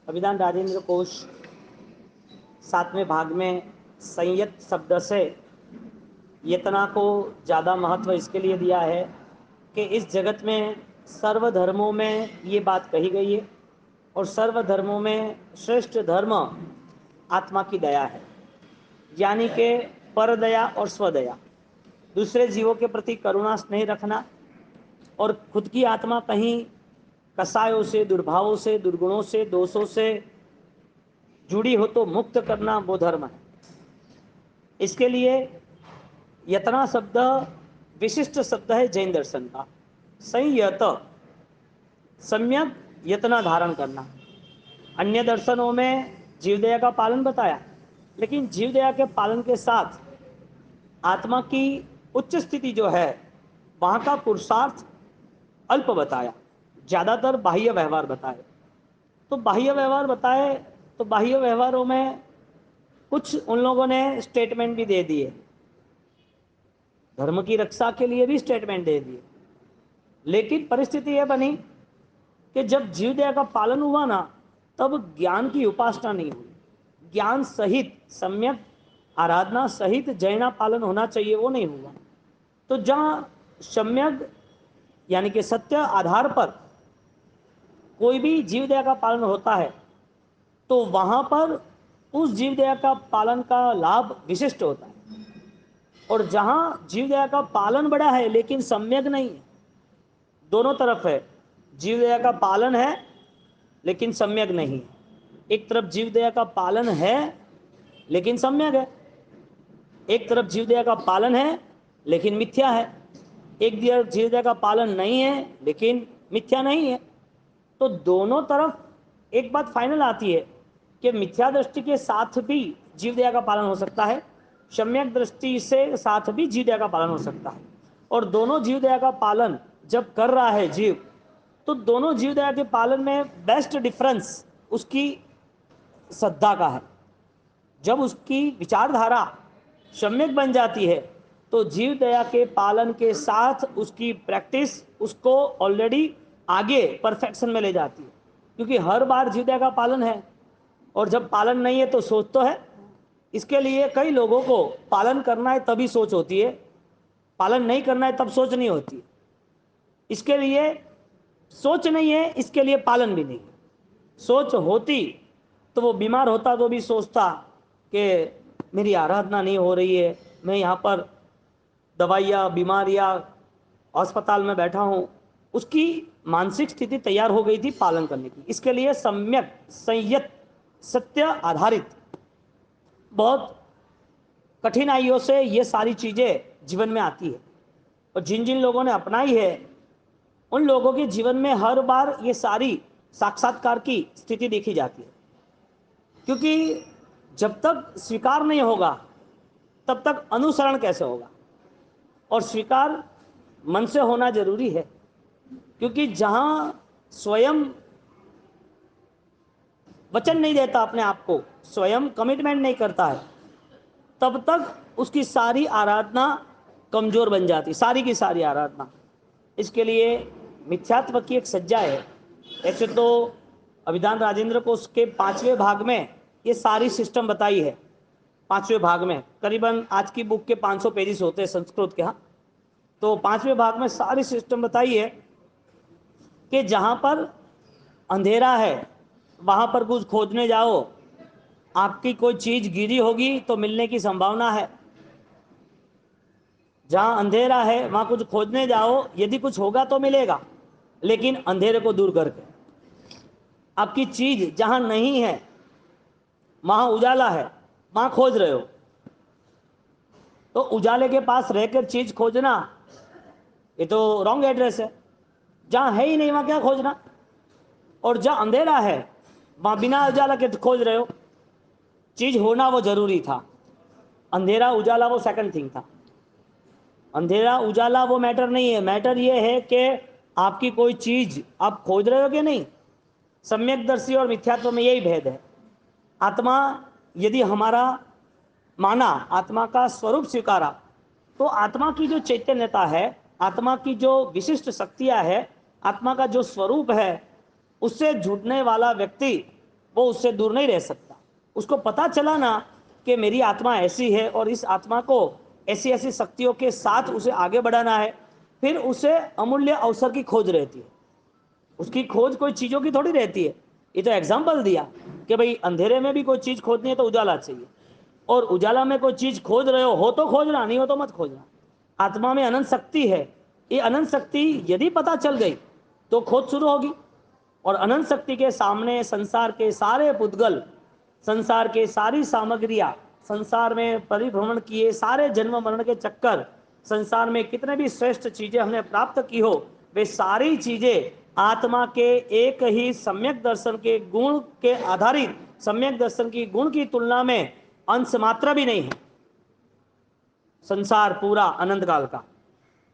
अभिधान राजेंद्र कोश 7वें भाग में संयत शब्द से यतना को ज़्यादा महत्व इसके लिए दिया है कि इस जगत में सर्व धर्मों में ये बात कही गई है और सर्व धर्मों में श्रेष्ठ धर्म आत्मा की दया है, यानी कि परदया और स्वदया, दूसरे जीवों के प्रति करुणा स्नेह रखना और खुद की आत्मा कहीं कसायों से, दुर्भावों से, दुर्गुणों से, दोषों से जुड़ी हो तो मुक्त करना, वो धर्म है। इसके लिए यतना शब्द विशिष्ट शब्द है जैन दर्शन का। संयत, सम्यक यतना धारण करना। अन्य दर्शनों में जीवदया का पालन बताया, लेकिन जीवदया के पालन के साथ आत्मा की उच्च स्थिति जो है वहां का पुरुषार्थ अल्प बताया, ज्यादातर बाह्य व्यवहार बताए। तो बाह्य व्यवहार बताए तो बाह्य व्यवहारों में कुछ उन लोगों ने स्टेटमेंट भी दे दिए, धर्म की रक्षा के लिए भी स्टेटमेंट दे दिए, लेकिन परिस्थिति यह बनी कि जब जीवदया का पालन हुआ ना, तब ज्ञान की उपासना नहीं हुई। ज्ञान सहित सम्यक आराधना सहित जैना पालन होना चाहिए, वो नहीं हुआ। तो जहां सम्यक यानी कि सत्य आधार पर कोई भी जीवदया का पालन होता है तो वहां पर उस जीवदया का पालन का लाभ विशिष्ट होता है। और जहां जीवदया का पालन बड़ा है लेकिन सम्यक नहीं है, दोनों तरफ है, जीवदया का पालन है लेकिन सम्यक नहीं है। एक तरफ जीवदया का पालन है लेकिन सम्यक है, एक तरफ जीवदया का पालन है लेकिन मिथ्या है, एक तरफ जीवदया का पालन नहीं है लेकिन मिथ्या नहीं है। तो दोनों तरफ एक बात फाइनल आती है कि मिथ्या दृष्टि के साथ भी जीवदया का पालन हो सकता है, सम्यक दृष्टि से साथ भी जीवदया का पालन हो सकता है। और दोनों जीवदया का पालन जब कर रहा है जीव, तो दोनों जीवदया के पालन में बेस्ट डिफरेंस उसकी श्रद्धा का है। जब उसकी विचारधारा सम्यक बन जाती है तो जीवदया के पालन के साथ उसकी प्रैक्टिस उसको ऑलरेडी आगे परफेक्शन में ले जाती है, क्योंकि हर बार जीवदया का पालन है और जब पालन नहीं है तो सोच तो है। इसके लिए कई लोगों को पालन करना है तभी सोच होती है, पालन नहीं करना है तब सोच नहीं होती। इसके लिए सोच नहीं है, इसके लिए पालन भी नहीं। सोच होती तो वो बीमार होता तो भी सोचता कि मेरी आराधना नहीं हो रही है, मैं यहाँ पर दवाइयाँ, बीमारियाँ, अस्पताल में बैठा हूँ। उसकी मानसिक स्थिति तैयार हो गई थी पालन करने की। इसके लिए सम्यक संयत सत्य आधारित बहुत कठिनाइयों से ये सारी चीज़ें जीवन में आती है, और जिन जिन लोगों ने अपनाई है उन लोगों के जीवन में हर बार ये सारी साक्षात्कार की स्थिति देखी जाती है। क्योंकि जब तक स्वीकार नहीं होगा तब तक अनुसरण कैसे होगा, और स्वीकार मन से होना जरूरी है। क्योंकि जहां स्वयं वचन नहीं देता अपने आप को, स्वयं कमिटमेंट नहीं करता है, तब तक उसकी सारी आराधना कमजोर बन जाती, सारी की सारी आराधना। इसके लिए मिथ्यात्व की एक सज्जा है। ऐसे तो अभिधान राजेंद्र को उसके 5वें भाग में ये सारी सिस्टम बताई है। 5वें भाग में करीबन आज की बुक के 500 पेजेस होते हैं संस्कृत के, हाँ, तो 5वें भाग में सारी सिस्टम बताई है कि जहां पर अंधेरा है वहां पर कुछ खोजने जाओ, आपकी कोई चीज गिरी होगी तो मिलने की संभावना है। जहां अंधेरा है वहां कुछ खोजने जाओ, यदि कुछ होगा तो मिलेगा, लेकिन अंधेरे को दूर करके। आपकी चीज जहां नहीं है वहां उजाला है, वहां खोज रहे हो, तो उजाले के पास रहकर चीज खोजना ये तो रॉन्ग एड्रेस है। जहां है ही नहीं वहां क्या खोजना, और जहां अंधेरा है वहां बिना उजाला के खोज रहे हो। चीज होना वो जरूरी था, अंधेरा उजाला वो सेकंड थिंग था। अंधेरा उजाला वो मैटर नहीं है, मैटर ये है कि आपकी कोई चीज आप खोज रहे हो कि नहीं। सम्यकदर्शी और मिथ्यात्व में यही भेद है। आत्मा यदि हमारा माना, आत्मा का स्वरूप स्वीकारा, तो आत्मा की जो चैतन्यता है आत्मा की जो विशिष्ट शक्तियां है, आत्मा का जो स्वरूप है, उससे जुड़ने वाला व्यक्ति वो उससे दूर नहीं रह सकता। उसको पता चला ना कि मेरी आत्मा ऐसी है और इस आत्मा को ऐसी ऐसी शक्तियों के साथ उसे आगे बढ़ाना है, फिर उसे अमूल्य अवसर की खोज रहती है। उसकी खोज कोई चीज़ों की थोड़ी रहती है। ये तो एग्जाम्पल दिया कि भाई अंधेरे में भी कोई चीज़ खोजनी है तो उजाला चाहिए, और उजाला में कोई चीज़ खोज रहे हो तो खोजना, नहीं हो तो मत खोजना। आत्मा में अनंत शक्ति है, ये अनंत शक्ति यदि पता चल गई तो खोज शुरू होगी। और अनंत शक्ति के सामने संसार के सारे पुद्गल, संसार के सारी सामग्रियां, संसार में परिभ्रमण किए सारे जन्म मरण के चक्कर, संसार में कितने भी श्रेष्ठ चीजें हमने प्राप्त की हो, वे सारी चीजें आत्मा के एक ही सम्यक दर्शन के गुण के आधारित सम्यक दर्शन की गुण की तुलना में अंश मात्र भी नहीं है। संसार पूरा अनंत काल का,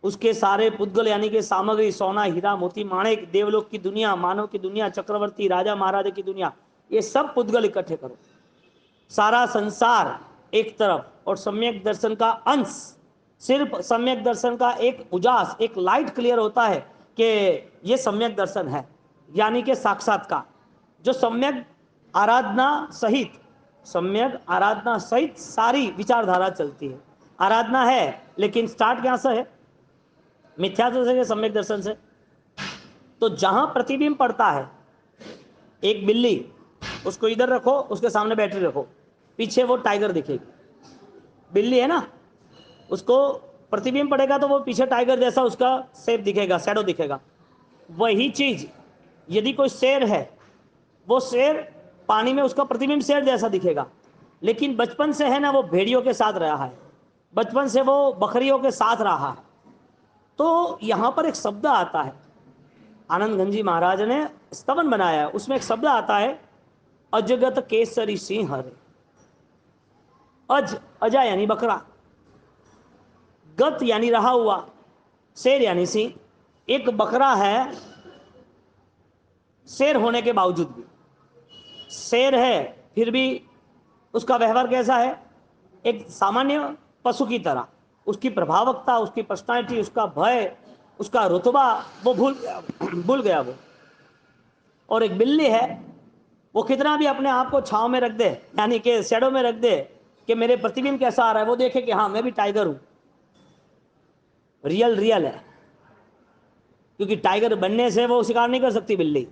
उसके सारे पुद्गल यानी कि सामग्री, सोना हीरा मोती माणिक, देवलोक की दुनिया, मानव की दुनिया, चक्रवर्ती राजा महाराजा की दुनिया, ये सब पुद्गल इकट्ठे करो, सारा संसार एक तरफ और सम्यक दर्शन का अंश। सिर्फ सम्यक दर्शन का एक उजास, एक लाइट क्लियर होता है कि ये सम्यक दर्शन है, यानी कि साक्षात्कार, जो सम्यक आराधना सहित, सम्यक आराधना सहित सारी विचारधारा चलती है। आराधना है लेकिन स्टार्ट कहां से है? मिथ्यात्व से, सम्यक दर्शन से। तो जहां प्रतिबिंब पड़ता है, एक बिल्ली, उसको इधर रखो, उसके सामने बैटरी रखो, पीछे वो टाइगर दिखेगी। बिल्ली है ना, उसको प्रतिबिंब पड़ेगा तो वो पीछे टाइगर जैसा उसका शेप दिखेगा, शैडो दिखेगा। वही चीज यदि कोई शेर है, वो शेर पानी में उसका प्रतिबिंब शेर जैसा दिखेगा, लेकिन बचपन से है ना वो भेड़ियों के साथ रहा है, बचपन से वो बकरियों के साथ रहा है। तो यहां पर एक शब्द आता है, आनंद गंजी महाराज ने स्तवन बनाया है, उसमें एक शब्द आता है, अजगत केसरी सिंह हरे। अज, अजा यानी बकरा, गत यानी रहा हुआ, शेर यानी सिंह। एक बकरा है शेर होने के बावजूद भी, शेर है फिर भी उसका व्यवहार कैसा है? एक सामान्य पशु की तरह। उसकी प्रभावकता, उसकी पर्सनालिटी, उसका भय, उसका रुतबा वो भूल गया वो। और एक बिल्ली है, वो कितना भी अपने आप को छांव में रख दे, यानी कि शैडो में रख दे कि मेरे प्रतिबिंब कैसा आ रहा है, वो देखे कि हाँ मैं भी टाइगर हूं। रियल रियल है, क्योंकि टाइगर बनने से वो शिकार नहीं कर सकती बिल्ली,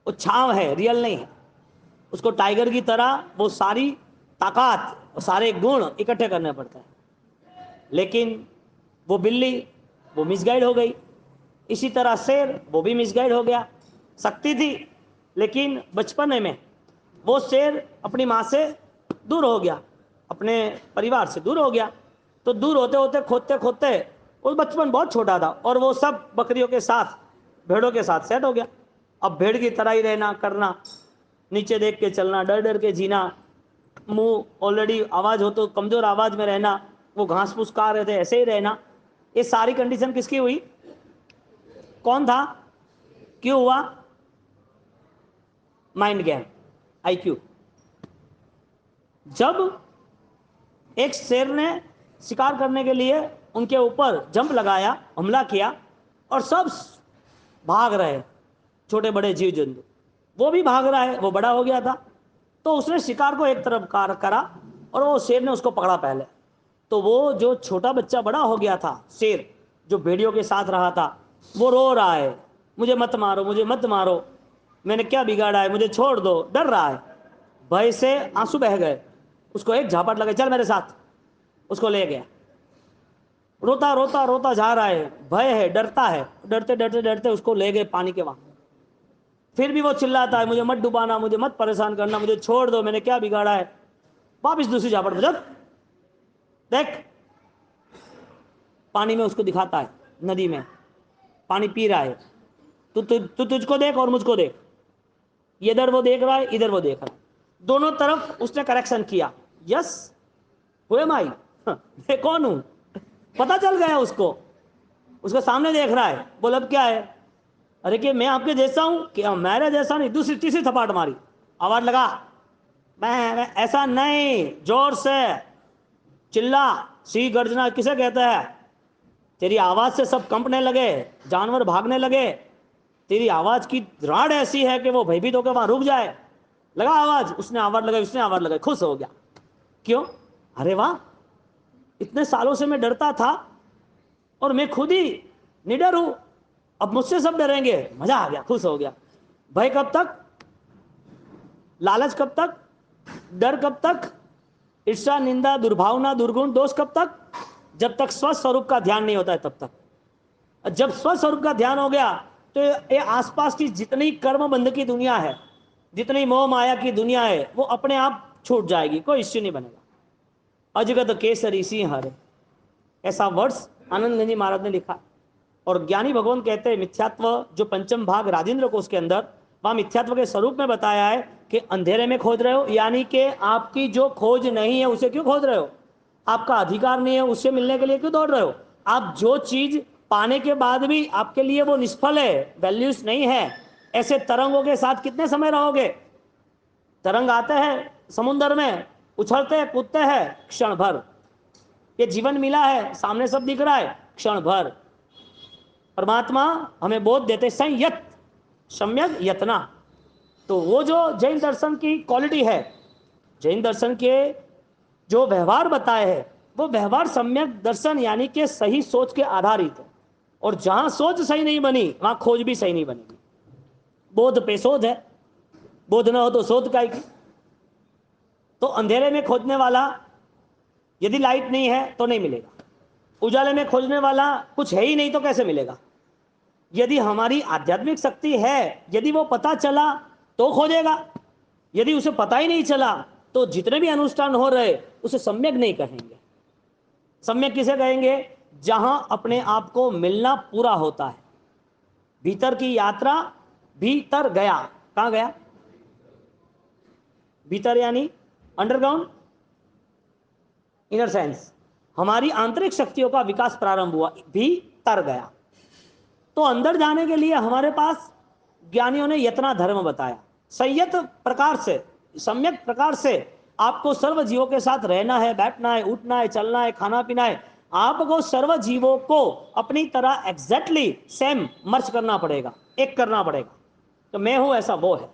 वो छांव है, रियल नहीं है। उसको टाइगर की तरह वो सारी ताकत और सारे गुण इकट्ठे करने पड़ते हैं, लेकिन वो बिल्ली वो मिसगाइड हो गई। इसी तरह शेर वो भी मिसगाइड हो गया। शक्ति थी लेकिन बचपन में वो शेर अपनी माँ से दूर हो गया, अपने परिवार से दूर हो गया। तो दूर होते होते खोदते खोदते, वो बचपन बहुत छोटा था और वो सब बकरियों के साथ, भेड़ों के साथ सेट हो गया। अब भेड़ की तरह ही रहना करना, नीचे देख के चलना, डर डर के जीना, मुंह ऑलरेडी आवाज हो तो कमजोर आवाज में रहना, वो घास फूस खा रहे थे ऐसे ही रहना। ये सारी कंडीशन किसकी हुई? कौन था? क्यों हुआ? Mind game, IQ. जब एक शेर ने शिकार करने के लिए उनके ऊपर जंप लगाया, हमला किया, और सब भाग रहे, छोटे बड़े जीव जंतु, वो भी भाग रहा है, वो बड़ा हो गया था। तो उसने शिकार को एक तरफ करा और वो शेर ने उसको पकड़ा पहले। तो वो जो छोटा बच्चा बड़ा हो गया था, शेर जो भेड़ियों के साथ रहा था, वो रो रहा है, मुझे मत मारो, मुझे मत मारो, मैंने क्या बिगाड़ा है, मुझे छोड़ दो, डर रहा है। भय से आंसू बह गए, उसको एक झापट लगे, चल मेरे साथ। उसको ले गया, रोता रोता रोता जा रहा है, भय है, डरता है, डरते डरते डरते उसको ले गए पानी के वहां। फिर भी वो चिल्लाता है, मुझे मत डुबाना, मुझे मत परेशान करना, मुझे छोड़ दो, मैंने क्या बिगाड़ा है। वापिस दूसरी झापट में, देख, पानी में उसको दिखाता है, नदी में पानी पी रहा है, तू तुझको देख और मुझको देख। इधर वो देख रहा है, इधर वो देख रहा है, दोनों तरफ उसने करेक्शन किया। यस, हुए माई, मैं कौन हूं, पता चल गया उसको, उसके सामने देख रहा है। बोल अब क्या है? अरे कि मैं आपके जैसा हूं? क्या मेरे जैसा नहीं? दूसरी तीसरी थपाट मारी, आवाज लगा, मैं ऐसा नहीं, जोर से चिल्ला, सी गर्जना किसे कहते हैं? तेरी आवाज से सब कंपने लगे, जानवर भागने लगे, तेरी आवाज की राड ऐसी है कि वो भयभीत होकर वहां रुक जाए। लगा आवाज, उसने आवाज लगाई, उसने आवाज लगाई, खुश हो गया। क्यों? अरे वाह, इतने सालों से मैं डरता था और मैं खुद ही निडर हूं, अब मुझसे सब डरेंगे, मजा आ गया, खुश हो गया। भय कब तक? लालच कब तक? डर कब तक? ईर्ष्या, निंदा, दुर्भावना, दुर्गुण, दोष कब तक? जब तक स्वस्वरूप का ध्यान नहीं होता है तब तक। जब स्वस्वरूप का ध्यान हो गया तो ये आसपास की जितनी कर्म बंध की दुनिया है, जितनी मोह माया की दुनिया है, वो अपने आप छूट जाएगी, कोई इश्यू नहीं बनेगा। अजगत केसरी सिंह हर, ऐसा वर्ड्स आनंद जी महाराज ने लिखा। और ज्ञानी भगवान कहते हैं मिथ्यात्व जो पंचम भाग राजेंद्र कोश के अंदर, वहां मिथ्यात्व के स्वरूप में बताया है कि अंधेरे में खोज रहे हो, यानी कि आपकी जो खोज नहीं है उसे क्यों खोज रहे हो? आपका अधिकार नहीं है, उससे मिलने के लिए क्यों दौड़ रहे हो? आप जो चीज पाने के बाद भी आपके लिए वो निष्फल है, वैल्यूज नहीं है, ऐसे तरंगों के साथ कितने समय रहोगे? तरंग आते हैं समुद्र में, उछलते हैं, कूदते हैं, क्षण भर। ये जीवन मिला है, सामने सब दिख रहा है, क्षण भर। परमात्मा हमें बोध देते संयत, सम्यक यतना। तो वो जो जैन दर्शन की क्वालिटी है, जैन दर्शन के जो व्यवहार बताए हैं, वो व्यवहार सम्यक दर्शन यानी कि सही सोच के आधारित है। और जहां सोच सही नहीं बनी वहां खोज भी सही नहीं बनेगी। बोध पे शोध है, बोध ना हो तो शोध का ही। तो अंधेरे में खोजने वाला, यदि लाइट नहीं है तो नहीं मिलेगा। उजाले में खोजने वाला कुछ है ही नहीं तो कैसे मिलेगा? यदि हमारी आध्यात्मिक शक्ति है, यदि वो पता चला तो खोजेगा, यदि उसे पता ही नहीं चला तो जितने भी अनुष्ठान हो रहे उसे सम्यक नहीं कहेंगे। सम्यक किसे कहेंगे? जहां अपने आप को मिलना पूरा होता है। भीतर की यात्रा, भीतर गया, कहां गया? भीतर यानी अंडरग्राउंड, इनर सेंस। हमारी आंतरिक शक्तियों का विकास प्रारंभ हुआ, भीतर गया। तो अंदर जाने के लिए हमारे पास ज्ञानियों ने यतना धर्म बताया। संयत प्रकार से, सम्यक प्रकार से आपको सर्व जीवों के साथ रहना है, बैठना है, उठना है, चलना है, खाना पीना है। आपको सर्व जीवों को अपनी तरह एग्जैक्टली सेम मर्ज करना पड़ेगा, एक करना पड़ेगा। तो मैं हूं ऐसा वो है।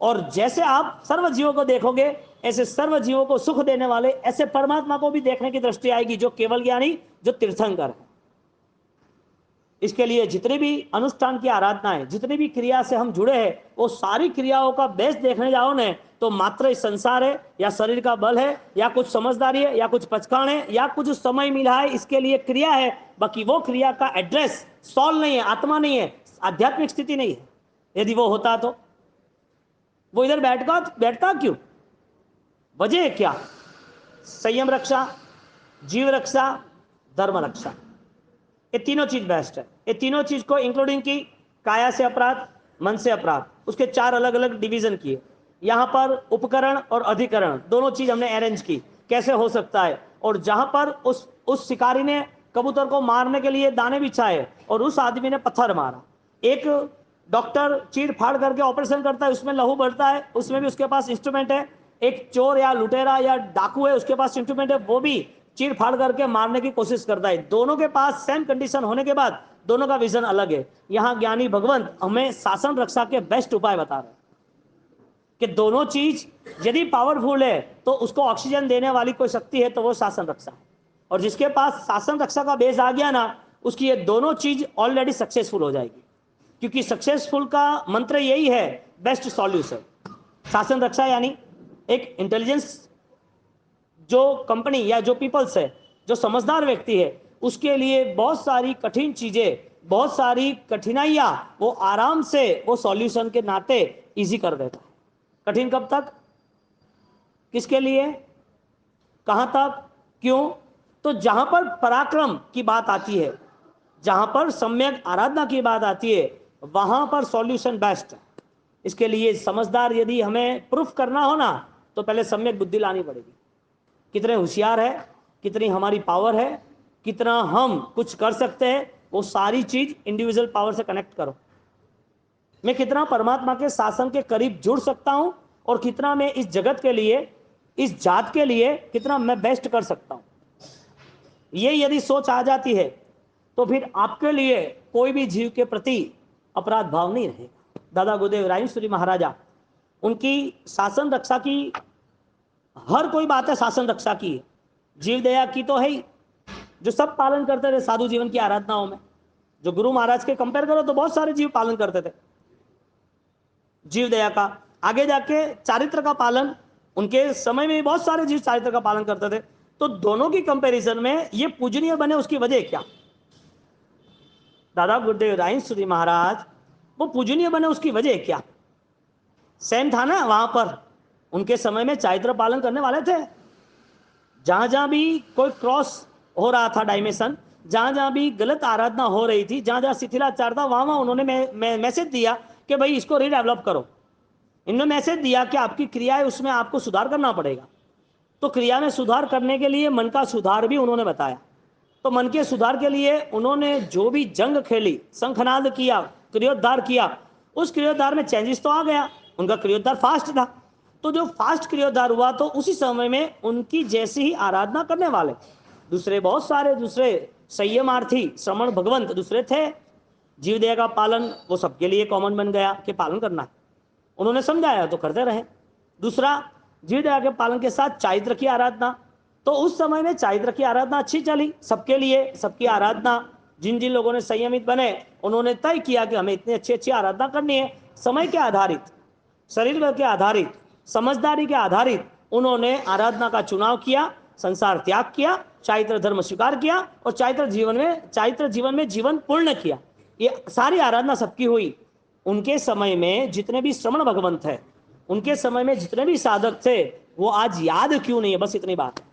और जैसे आप सर्व जीवों को देखोगे, ऐसे सर्व जीवों को सुख देने वाले ऐसे परमात्मा को भी देखने की दृष्टि आएगी, जो केवल ज्ञानी, जो तीर्थंकर है। इसके लिए जितने भी अनुष्ठान की आराधनाएं, जितनी भी क्रिया से हम जुड़े हैं, वो सारी क्रियाओं का बेस देखने जाओ ने तो मात्र इस संसार है, या शरीर का बल है, या कुछ समझदारी है, या कुछ पचकान है, या कुछ समय मिला है इसके लिए क्रिया है। बाकी वो क्रिया का एड्रेस सॉल नहीं है, आत्मा नहीं है, आध्यात्मिक स्थिति नहीं है। यदि वो होता तो वो इधर बैठता क्यों? वजह क्या? संयम रक्षा, जीव रक्षा, धर्म रक्षा, ये तीनों चीज बेस्ट है। ये तीनों चीज को इंक्लूडिंग की काया से अपराध, मन से अपराध, उसके 4 अलग अलग डिवीजन किए। यहां पर उपकरण और अधिकरण दोनों चीज हमने अरेंज की, कैसे हो सकता है। और जहां पर उस शिकारी ने कबूतर को मारने के लिए दाने बिछाए और उस आदमी ने पत्थर मारा। एक डॉक्टर चीड़ फाड़ करके ऑपरेशन करता है, उसमें लहू बढ़ता है, उसमें भी उसके पास इंस्ट्रूमेंट है। एक चोर या लुटेरा या डाकू है, उसके पास इंस्ट्रूमेंट है, वो भी चीड़ फाड़ करके मारने की कोशिश करता है। दोनों के पास सेम कंडीशन होने के बाद दोनों का विजन अलग है। यहां ज्ञानी भगवंत हमें शासन रक्षा के बेस्ट उपाय बता रहे हैं कि दोनों चीज यदि पावरफुल है तो उसको ऑक्सीजन देने वाली कोई शक्ति है तो वो शासन रक्षा है। और जिसके पास शासन रक्षा का बेस आ गया ना, उसकी ये दोनों चीज ऑलरेडी सक्सेसफुल हो जाएगी। क्योंकि सक्सेसफुल का मंत्र यही है, बेस्ट सॉल्यूशन। शासन रक्षा यानी एक इंटेलिजेंस जो कंपनी या जो पीपल्स है, जो समझदार व्यक्ति है, उसके लिए बहुत सारी कठिन चीजें, बहुत सारी कठिनाइयां वो आराम से वो सॉल्यूशन के नाते इजी कर देता है। कठिन कब तक, किसके लिए, कहां तक, क्यों? तो जहां पर पराक्रम की बात आती है, जहां पर सम्यक आराधना की बात आती है, वहां पर सॉल्यूशन बेस्ट है। इसके लिए समझदार यदि हमें प्रूफ करना हो ना, तो पहले सम्यक बुद्धि लानी पड़ेगी। कितने होशियार है, कितनी हमारी पावर है, कितना हम कुछ कर सकते हैं, वो सारी चीज इंडिविजुअल पावर से कनेक्ट करो। मैं कितना परमात्मा के शासन के करीब जुड़ सकता हूं और कितना मैं इस जगत के लिए, इस जात के लिए कितना मैं बेस्ट कर सकता हूं। ये यदि सोच आ जाती है तो फिर आपके लिए कोई भी जीव के प्रति अपराध भाव नहीं रहेगा। दादा गुरुदेव रायसूरी महाराजा, उनकी शासन रक्षा की हर कोई बात है, शासन रक्षा की है, जीव दया की तो है ही, जो सब पालन करते थे साधु जीवन की आराधनाओं में। जो गुरु महाराज के कंपेयर करो तो बहुत सारे जीव पालन करते थे जीव दया का। आगे जाके चारित्र का पालन, उनके समय में बहुत सारे जीव चारित्र का पालन करते थे। तो दोनों की कंपैरिजन में ये पूजनीय बने, उसकी वजह क्या? दादा गुरुदेव रायसूरी महाराज वो पूजनीय बने, उसकी वजह क्या? सेम था ना वहां पर, उनके समय में चारित्र पालन करने वाले थे। जहां जहां भी कोई क्रॉस हो रहा था, डायमेंशन, जहां जहां भी गलत आराधना हो रही थी, जहां जहां शिथिलाचार था, वहां वहां उन्होंने मैसेज दिया कि भाई इसको रीडेवलप करो। इन्होंने मैसेज दिया कि आपकी क्रिया है, उसमें आपको सुधार करना पड़ेगा। तो क्रिया में सुधार करने के लिए मन का सुधार भी उन्होंने बताया। तो मन के सुधार के लिए उन्होंने जो भी जंग खेली, शंखनाद किया, क्रियोद्धार किया, उस क्रियोद्धार में चेंजेस तो आ गया। उनका क्रियोद्धार फास्ट था, तो जो फास्ट क्रियोद्धार हुआ तो उसी समय में उनकी जैसी ही आराधना करने वाले दूसरे बहुत सारे दूसरे संयमार्थी श्रमण भगवंत दूसरे थे। जीव दया का पालन वो सबके लिए कॉमन बन गया कि पालन करना है, उन्होंने समझाया तो करते रहे। दूसरा, जीव दया के पालन के साथ चारित्र की आराधना, तो उस समय में चारित्र की आराधना अच्छी चली सबके लिए, सबकी आराधना। जिन जिन लोगों ने संयमित बने, उन्होंने तय किया कि हमें इतनी अच्छी अच्छी आराधना करनी है, समय के आधारित, शरीर बल के आधारित, समझदारी के आधारित उन्होंने आराधना का चुनाव किया, संसार त्याग किया, चारित्र धर्म स्वीकार किया और चारित्र जीवन में जीवन पूर्ण किया। ये सारी आराधना सबकी हुई। उनके समय में जितने भी श्रमण भगवंत है, उनके समय में जितने भी साधक थे, वो आज याद क्यों नहीं है, बस इतनी बात है।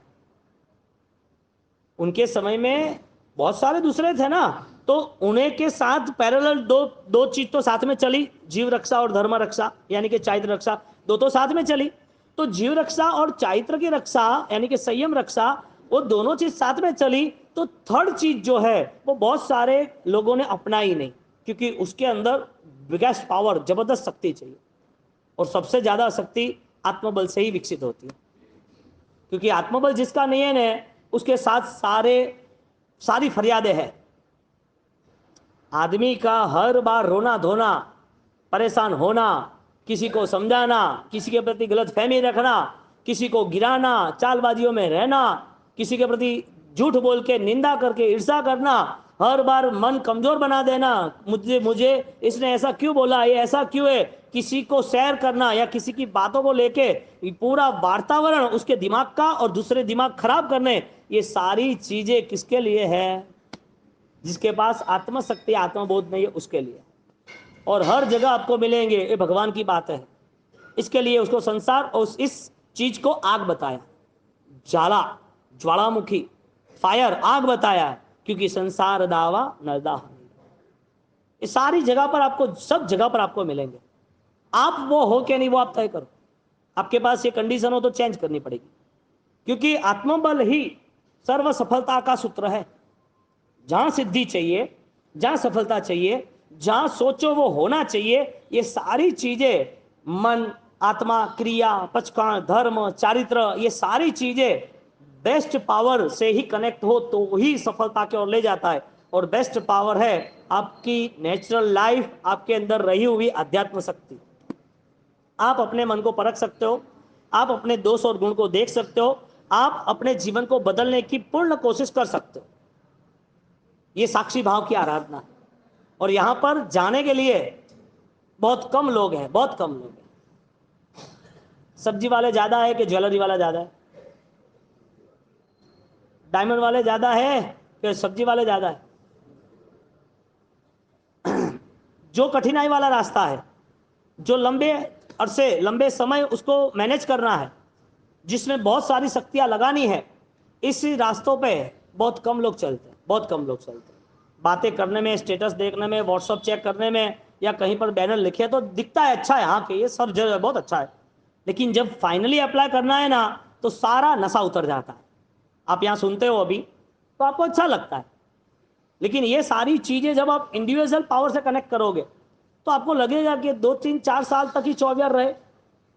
उनके समय में बहुत सारे दूसरे थे ना, तो उन्हें के साथ पैरेलल दो चीज तो साथ में चली, जीव रक्षा और धर्म रक्षा यानी कि चारित्र रक्षा, दो तो साथ में चली। तो जीव रक्षा और चारित्र की रक्षा यानी कि संयम रक्षा, वो दोनों चीज साथ में चली। तो थर्ड चीज जो है वो बहुत सारे लोगों ने अपनाई नहीं, क्योंकि उसके अंदर बिगेस्ट पावर, जबरदस्त शक्ति चाहिए, और सबसे ज्यादा शक्ति आत्मबल से ही विकसित होती है। क्योंकि आत्मबल जिसका नहीं है ना, उसके साथ सारी फरियादें हैं। आदमी का हर बार रोना धोना, परेशान होना, किसी को समझाना, किसी के प्रति गलत फहमी रखना, किसी को गिराना, चालबाजियों में रहना, किसी के प्रति झूठ बोल के निंदा करके ईर्ष्या करना, हर बार मन कमजोर बना देना, मुझे इसने ऐसा क्यों बोला, ये ऐसा क्यों है, किसी को शेयर करना या किसी की बातों को लेके पूरा वातावरण उसके दिमाग का और दूसरे दिमाग खराब करने, ये सारी चीजें किसके लिए है? जिसके पास आत्मशक्ति आत्मबोध नहीं है उसके लिए। और हर जगह आपको मिलेंगे, ये भगवान की बात है। इसके लिए उसको संसार और इस चीज को आग बताया, ज्वालामुखी, फायर, आग बताया, क्योंकि संसार दावा नरदा। ये सारी जगह पर आपको, सब जगह पर आपको मिलेंगे। आप वो हो कि नहीं वो आप तय करो। आपके पास ये कंडीशन हो तो चेंज करनी पड़ेगी, क्योंकि आत्मबल ही सर्व सफलता का सूत्र है। जहां सिद्धि चाहिए, जहां सफलता चाहिए, जहां सोचो वो होना चाहिए, ये सारी चीजें, मन, आत्मा, क्रिया, पंचकाण, धर्म, चारित्र, ये सारी चीजें बेस्ट पावर से ही कनेक्ट हो तो ही सफलता की ओर ले जाता है। और बेस्ट पावर है आपकी नेचुरल लाइफ, आपके अंदर रही हुई अध्यात्म शक्ति। आप अपने मन को परख सकते हो, आप अपने दोष और गुण को देख सकते हो, आप अपने जीवन को बदलने की पूर्ण कोशिश कर सकते हो। ये साक्षी भाव की आराधना है। और यहां पर जाने के लिए बहुत कम लोग हैं, बहुत कम लोग हैं। सब्जी वाले ज्यादा है कि ज्वेलरी वाला ज्यादा है? डायमंड वाले ज्यादा है कि सब्जी वाले ज्यादा है? जो कठिनाई वाला रास्ता है, जो लंबे अरसे, लंबे समय उसको मैनेज करना है, जिसमें बहुत सारी शक्तियां लगानी है, इस रास्तों पे बहुत कम लोग चलते हैं, बहुत कम लोग चलते हैं। बातें करने में, स्टेटस देखने में, व्हाट्सअप चेक करने में, या कहीं पर बैनर लिखे तो दिखता है अच्छा है, हाँ कि ये सब जगह बहुत अच्छा है, लेकिन जब फाइनली अप्लाई करना है ना, तो सारा नशा उतर जाता है। आप यहाँ सुनते हो अभी तो आपको अच्छा लगता है, लेकिन ये सारी चीजें जब आप इंडिविजुअल पावर से कनेक्ट करोगे तो आपको लगेगा कि 2-3-4 साल तक ही चौबियर रहे,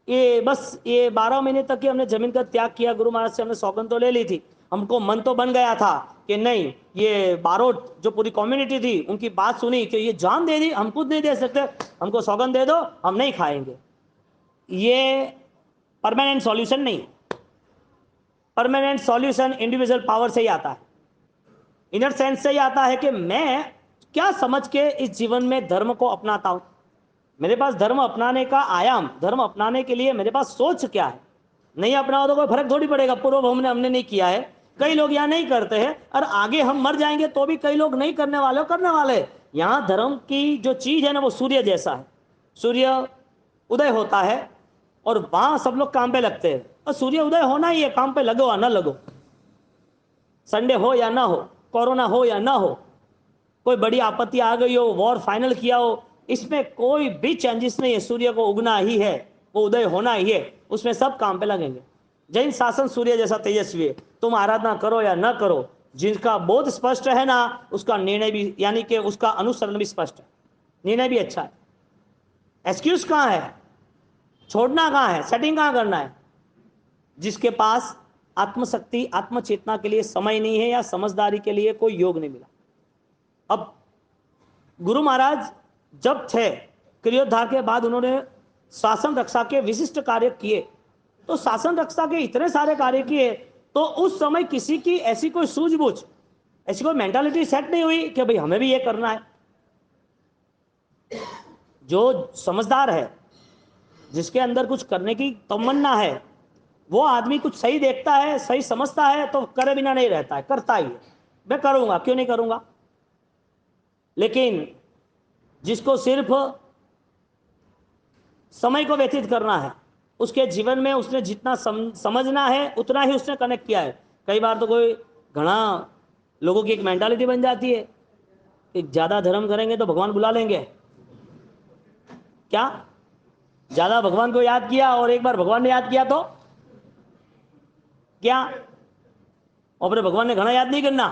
ये बस ये 12 महीने तक ही हमने जमीन का त्याग किया, गुरु महाराज से हमने सौगंध तो ले ली थी, हमको मन तो बन गया था कि नहीं, ये बारोट जो पूरी कम्युनिटी थी उनकी बात सुनी कि ये जान दे दी, हम खुद नहीं दे सकते, हमको सौगंध दे दो, हम नहीं खाएंगे। ये परमानेंट सॉल्यूशन नहीं। परमानेंट सॉल्यूशन इंडिविजुअल पावर से ही आता है, इनर सेंस से ही आता है कि मैं क्या समझ के इस जीवन में धर्म को अपनाता हूं। मेरे पास धर्म अपनाने का आयाम, धर्म अपनाने के लिए मेरे पास सोच क्या है। नहीं अपनाओ तो कोई फर्क थोड़ी पड़ेगा, पूर्व हमने नहीं किया है, कई लोग यहाँ नहीं करते हैं, और आगे हम मर जाएंगे तो भी कई लोग नहीं करने वाले, करने वाले। यहाँ धर्म की जो चीज है ना वो सूर्य जैसा है। सूर्य उदय होता है और वहां सब लोग काम पे लगते हैं, और सूर्य उदय होना ही है, काम पे लगो या ना लगो, संडे हो या ना हो, कोरोना हो या ना हो, कोई बड़ी आपत्ति आ गई हो, वॉर फाइनल किया हो, इसमें कोई भी चेंजेस नहीं है। सूर्य को उगना ही है, वो उदय होना ही है, उसमें सब काम पे लगेंगे। जैन शासन सूर्य जैसा तेजस्वी है, तुम आराधना करो या ना करो, जिसका बोध स्पष्ट है ना उसका निर्णय भी, यानी कि उसका अनुसरण भी स्पष्ट है, निर्णय भी अच्छा है। एक्सक्यूज कहाँ है, छोड़ना कहाँ है, सेटिंग कहाँ करना है। जिसके पास आत्मशक्ति आत्मचेतना के लिए समय नहीं है या समझदारी के लिए कोई योग नहीं मिला। अब गुरु महाराज जब थे क्रियोद्धार के बाद, उन्होंने शासन रक्षा के विशिष्ट कार्य किए, तो शासन रक्षा के इतने सारे कार्य किए, तो उस समय किसी की ऐसी कोई सूझबूझ, ऐसी कोई मेंटालिटी सेट नहीं हुई कि भाई हमें भी ये करना है। जो समझदार है, जिसके अंदर कुछ करने की तमन्ना है, वो आदमी कुछ सही देखता है, सही समझता है, तो करे बिना नहीं रहता है, करता ही है। मैं करूंगा, क्यों नहीं करूंगा। लेकिन जिसको सिर्फ समय को व्यतीत करना है, उसके जीवन में उसने जितना समझना है उतना ही उसने कनेक्ट किया है। कई बार तो कोई घना लोगों की एक मेंटालिटी बन जाती है कि ज़्यादा धर्म करेंगे तो भगवान बुला लेंगे। क्या ज़्यादा भगवान को याद किया और एक बार भगवान ने याद किया तो क्या, और फिर भगवान ने घना याद नहीं करना,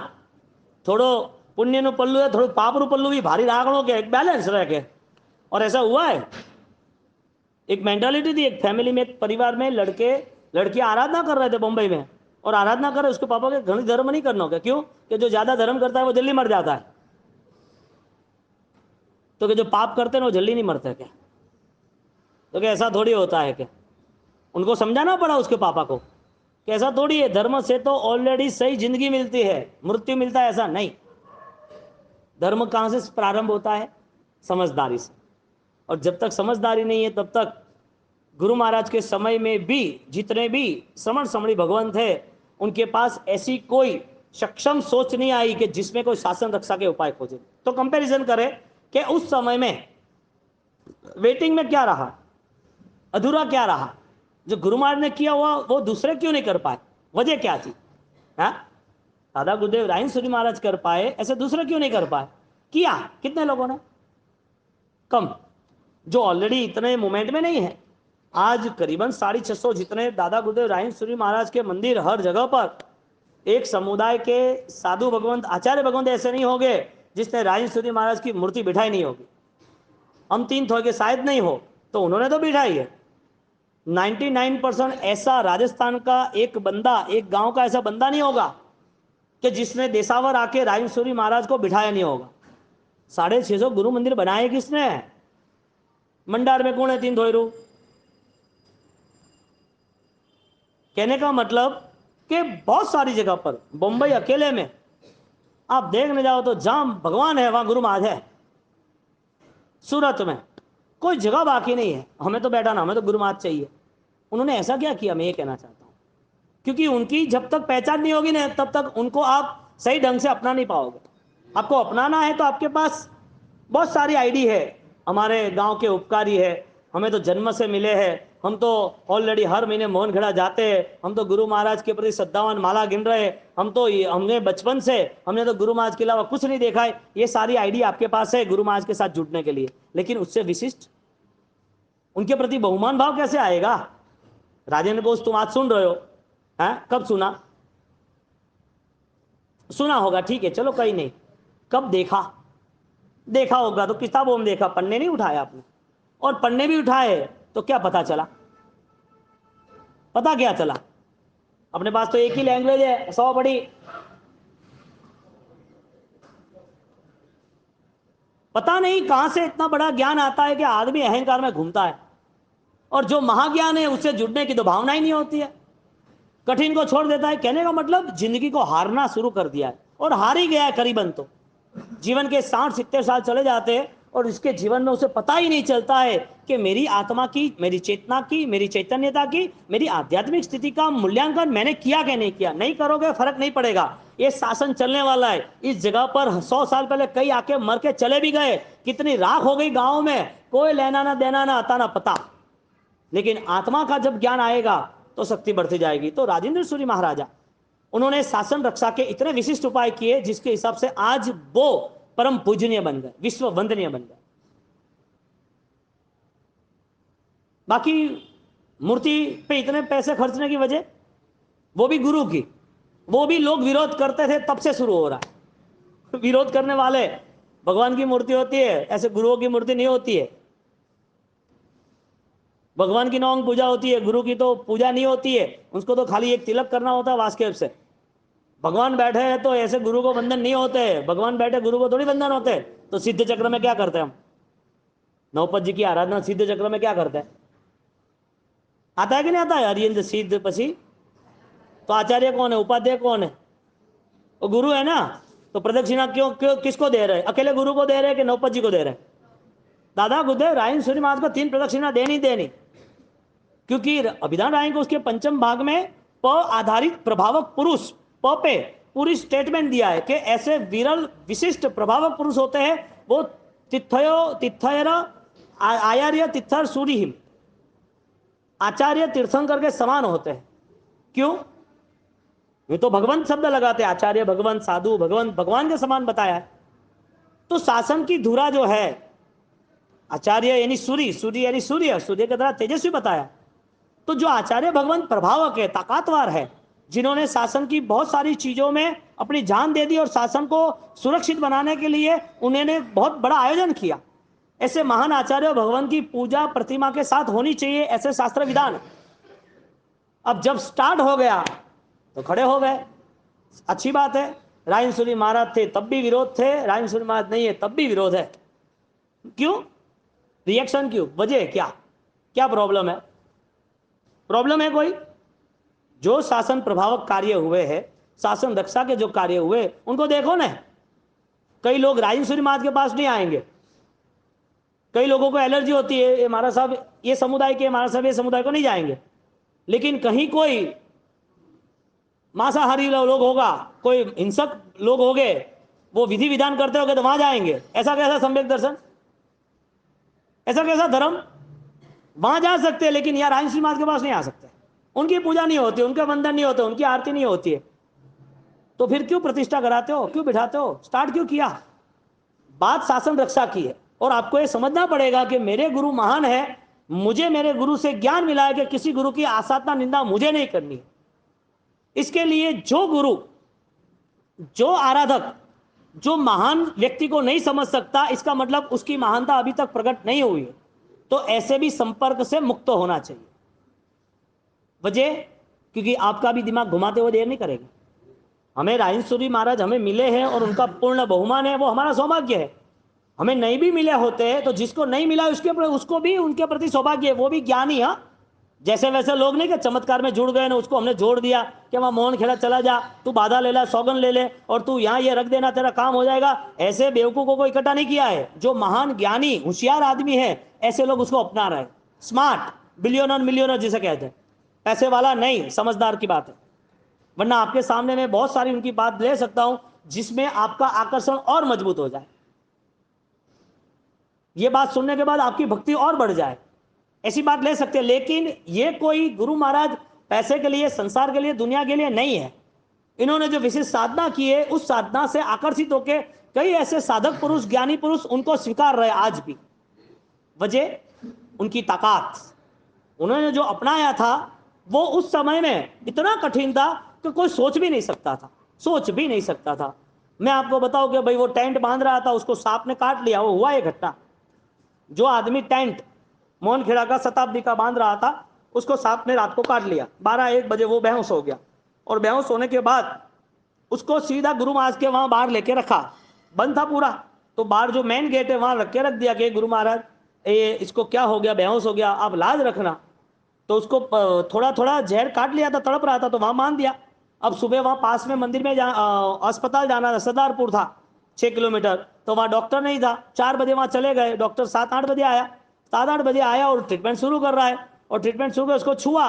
थोड़ो पुण्य नु पल्लू है, थोड़ो पाप रू पल्लू भी भारी राखणो के, एक बैलेंस रह के। और ऐसा हुआ है। एक मेंटालिटी थी, एक फैमिली में, एक परिवार में लड़के लड़की आराधना कर रहे थे बम्बई में, और आराधना कर रहे, उसके पापा के घनी धर्म नहीं करना होगा, क्यों कि जो ज्यादा धर्म करता है वो जल्दी मर जाता है, तो कि जो पाप करते हैं वो जल्दी नहीं मरते क्या। तो कि ऐसा थोड़ी होता है क्या, उनको समझाना पड़ा उसके पापा को कि ऐसा थोड़ी है, धर्म से तो ऑलरेडी सही जिंदगी मिलती है, मृत्यु मिलता है ऐसा नहीं। धर्म कहां से प्रारंभ होता है, समझदारी से। और जब तक समझदारी नहीं है तब तक गुरु महाराज के समय में भी जितने भी श्रमण श्रमणी भगवान थे, उनके पास ऐसी कोई सक्षम सोच नहीं आई कि जिसमें कोई शासन रक्षा के उपाय खोजे। तो कंपैरिजन करें कि उस समय में वेटिंग में क्या रहा, अधूरा क्या रहा, जो गुरु महाराज ने किया हुआ वो दूसरे क्यों नहीं कर पाए, वजह क्या थी। दादा गुरुदेव रायन सूरी महाराज कर पाए, ऐसे दूसरे क्यों नहीं कर पाए। किया कितने लोगों ने, कम, जो ऑलरेडी इतने मूवमेंट में नहीं है। आज करीबन 650 जितने दादा गुरुदेव रायन सूरी महाराज के मंदिर, हर जगह पर एक समुदाय के साधु भगवंत, आचार्य भगवंत ऐसे नहीं होंगे जिसने रायन सूरी महाराज की मूर्ति बिठाई नहीं होगी। हम 3 थोड़े शायद नहीं हो, तो उन्होंने तो बिठाई है। 99% ऐसा राजस्थान का एक बंदा, एक गांव का ऐसा बंदा नहीं होगा कि जिसने देसावर आके रायन सूरी महाराज को बिठाया नहीं होगा। 650 गुरु मंदिर बनाए किसने, मंडार में कौन है 3 धोयरू। कहने का मतलब कि बहुत सारी जगह पर, बंबई अकेले में आप देखने जाओ तो जहां भगवान है वहां गुरु महाराज है। सूरत में कोई जगह बाकी नहीं है, हमें तो बैठा ना, हमें तो गुरु महाराज चाहिए। उन्होंने ऐसा क्या किया, मैं ये कहना चाहता हूं, क्योंकि उनकी जब तक पहचान नहीं होगी ना तब तक उनको आप सही ढंग से अपना नहीं पाओगे। आपको अपनाना है तो आपके पास बहुत सारी आईडी है। हमारे गांव के उपकारी है, हमें तो जन्म से मिले हैं, हम तो ऑलरेडी हर महीने मोहनखेड़ा जाते हैं, हम तो गुरु महाराज के प्रति श्रद्धावान माला गिन रहे हैं, हम तो हमने बचपन से हमने तो गुरु महाराज के अलावा कुछ नहीं देखा है। ये सारी आईडी आपके पास है गुरु महाराज के साथ जुड़ने के लिए, लेकिन उससे विशिष्ट उनके प्रति बहुमान भाव कैसे आएगा। राजेंद्र बोस तुम आज सुन रहे हो, हैं कब सुना, सुना होगा ठीक है, चलो कहीं नहीं, कब देखा, देखा होगा तो किताबों में देखा, पन्ने नहीं उठाया आपने। और पन्ने भी उठाए तो क्या पता चला, पता क्या चला, अपने पास तो एक ही लैंग्वेज है 100 बड़ी, पता नहीं कहां से इतना बड़ा ज्ञान आता है कि आदमी अहंकार में घूमता है, और जो महाज्ञान है उससे जुड़ने की तो भावना ही नहीं होती है, कठिन को छोड़ देता है। कहने का मतलब जिंदगी को हारना शुरू कर दिया है, और हार ही गया है करीबन। तो जीवन के 60-70 साल चले जाते हैं और इसके जीवन में उसे पता ही नहीं चलता है कि मेरी आत्मा की, मेरी चेतना की, मेरी चैतन्यता की, मेरी आध्यात्मिक स्थिति का मूल्यांकन मैंने किया कि नहीं किया। नहीं करोगे फर्क नहीं पड़ेगा, ये शासन चलने वाला है। इस जगह पर 100 साल पहले कई आके मर के चले भी गए, कितनी राख हो गई गांव में, कोई लेना ना देना ना आता ना पता। लेकिन आत्मा का जब ज्ञान आएगा तो शक्ति बढ़ती जाएगी। तो राजेंद्र सूरी महाराजा, उन्होंने शासन रक्षा के इतने विशिष्ट उपाय किए जिसके हिसाब से आज वो परम पूजनीय बन गए, विश्व वंदनीय बन गए। बाकी मूर्ति पे इतने पैसे खर्चने की वजह वो भी गुरु की, वो भी लोग विरोध करते थे तब से शुरू हो रहा है। विरोध करने वाले, भगवान की मूर्ति होती है, ऐसे गुरुओं की मूर्ति नहीं होती है। भगवान की नौंग पूजा होती है, गुरु की तो पूजा नहीं होती है, उसको तो खाली एक तिलक करना होता है वास्केप से। भगवान बैठे हैं तो ऐसे गुरु को बंधन नहीं होते, भगवान बैठे गुरु को थोड़ी बंधन होते। तो सिद्ध चक्र में क्या करते हैं हम, नौपत जी की आराधना सिद्ध चक्र में क्या करते हैं, आता है कि नहीं आता है? हरियंद्र सिद्ध पसी तो आचार्य कौन है, उपाध्याय कौन है? वो गुरु है ना। तो प्रदक्षिणा क्यों क्यों किसको दे रहे हैं? अकेले गुरु को दे रहे हैं कि नौपत जी को दे रहे हैं? दादा गुरुदेव रायन सूर्य महाराज को 3 प्रदक्षिणा देनी देनी, क्योंकि अभिधान राय को उसके पंचम भाग में प आधारित प्रभावक पुरुष, प पे पूरी स्टेटमेंट दिया है कि ऐसे विरल विशिष्ट प्रभावक पुरुष होते हैं वो तिथयर आचार्य तिथर सूर्य आचार्य तीर्थंकर के समान होते हैं। क्यों? ये तो भगवंत शब्द लगाते हैं, आचार्य भगवंत, साधु भगवंत, भगवान के समान बताया है। तो शासन की धुरा जो है, आचार्य यानी सूर्य, सूर्य यानी सूर्य, सूर्य की तरह तेजस्वी बताया। तो जो आचार्य भगवंत प्रभावक है, ताकतवर है, जिन्होंने शासन की बहुत सारी चीजों में अपनी जान दे दी और शासन को सुरक्षित बनाने के लिए उन्होंने बहुत बड़ा आयोजन किया, ऐसे महान आचार्य भगवान की पूजा प्रतिमा के साथ होनी चाहिए, ऐसे शास्त्र विधान। अब जब स्टार्ट हो गया तो खड़े हो गए, अच्छी बात है। रायन सूरी महाराज थे तब भी विरोध थे, रायन सूरी महाराज नहीं है तब भी विरोध है। क्यों? रिएक्शन क्यों? वजह क्या? क्या प्रॉब्लम है? प्रॉब्लम है कोई? जो शासन प्रभावक कार्य हुए हैं, शासन रक्षा के जो कार्य हुए उनको देखो ना। कई लोग रायन सूरी महाराज के पास नहीं आएंगे, कई लोगों को एलर्जी होती है, ये महाराज साहब ये समुदाय के, महाराज साहब ये समुदाय को नहीं जाएंगे। लेकिन कहीं कोई मांसाहारी लोग होगा, कोई हिंसक लोग होंगे, वो विधि विधान करते होंगे तो वहां जाएंगे। ऐसा कैसा सम्यक दर्शन, ऐसा कैसा धर्म? वहां जा सकते हैं लेकिन यार रायन सूरी महाराज के पास नहीं आ सकते। उनकी पूजा नहीं होती, उनके वंदन नहीं होते, उनकी आरती नहीं होती है। तो फिर क्यों प्रतिष्ठा कराते हो, क्यों बिठाते हो, स्टार्ट क्यों किया? बात शासन रक्षा की है। और आपको ये समझना पड़ेगा कि मेरे गुरु महान है, मुझे मेरे गुरु से ज्ञान मिला है कि किसी गुरु की आसाधना निंदा मुझे नहीं करनी है। इसके लिए जो गुरु, जो आराधक, जो महान व्यक्ति को नहीं समझ सकता, इसका मतलब उसकी महानता अभी तक प्रकट नहीं हुई है। तो ऐसे भी संपर्क से मुक्त होना चाहिए। वजह, क्योंकि आपका भी दिमाग घुमाते हुए देर नहीं करेगा। हमें रायन सूरी महाराज हमें मिले हैं और उनका पूर्ण बहुमान है, वो हमारा सौभाग्य है। हमें नहीं भी मिले होते तो जिसको नहीं मिला उसको भी उनके प्रति सौभाग्य है, वो भी ज्ञानी है। जैसे वैसे लोग नहीं कि चमत्कार में जुड़ गए ना, उसको हमने जोड़ दिया कि वहां मोहन खेड़ा चला जा, तू बाधा ले ला, सौगन ले ले और तू यहाँ ये रख देना, तेरा काम हो जाएगा। ऐसे बेवकूफों को इकट्ठा नहीं किया है। जो महान ज्ञानी होशियार आदमी है, ऐसे लोग उसको अपना रहे। स्मार्ट बिलियनर मिलियनर जिसे कहते हैं, पैसे वाला नहीं, समझदार की बात है। वरना आपके सामने मैं बहुत सारी उनकी बात ले सकता हूं जिसमें आपका आकर्षण और मजबूत हो जाए, ये बात सुनने के बाद आपकी भक्ति और बढ़ जाए, ऐसी बात ले सकते हैं। लेकिन ये कोई गुरु महाराज पैसे के लिए, संसार के लिए, दुनिया के लिए नहीं है। इन्होंने जो विशेष साधना की है, उस साधना से आकर्षित होकर कई ऐसे साधक पुरुष, ज्ञानी पुरुष उनको स्वीकार रहे आज भी। वजह उनकी ताकत, उन्होंने जो अपनाया था वो उस समय में इतना कठिन था कि कोई सोच भी नहीं सकता था, सोच भी नहीं सकता था। मैं आपको बताऊं कि भाई वो टेंट बांध रहा था, उसको सांप ने काट लिया, वो हुआ ये घटना। जो आदमी टेंट मोहनखेड़ा का शताब्दी का बांध रहा था, उसको सांप ने रात को काट लिया। 12-1 बजे वो बेहोश हो गया, और बेहोश होने के बाद उसको सीधा गुरु महाराज के वहां बाहर लेके रखा, बंद था पूरा। तो बाहर जो मेन गेट है वहां रख दिया कि गुरु महाराज ये इसको क्या हो गया, बेहोश हो गया, आप लाज रखना। तो उसको थोड़ा थोड़ा जहर काट लिया था, तड़प रहा था, तो वहां मान दिया। अब सुबह वहां पास में मंदिर में अस्पताल जाना था, सरदारपुर था 6 किलोमीटर, तो वहां डॉक्टर नहीं था। 4 बजे वहां चले गए, डॉक्टर 7-8 बजे आया। 7-8 बजे आया और ट्रीटमेंट शुरू कर रहा है, और ट्रीटमेंट शुरू कर उसको छुआ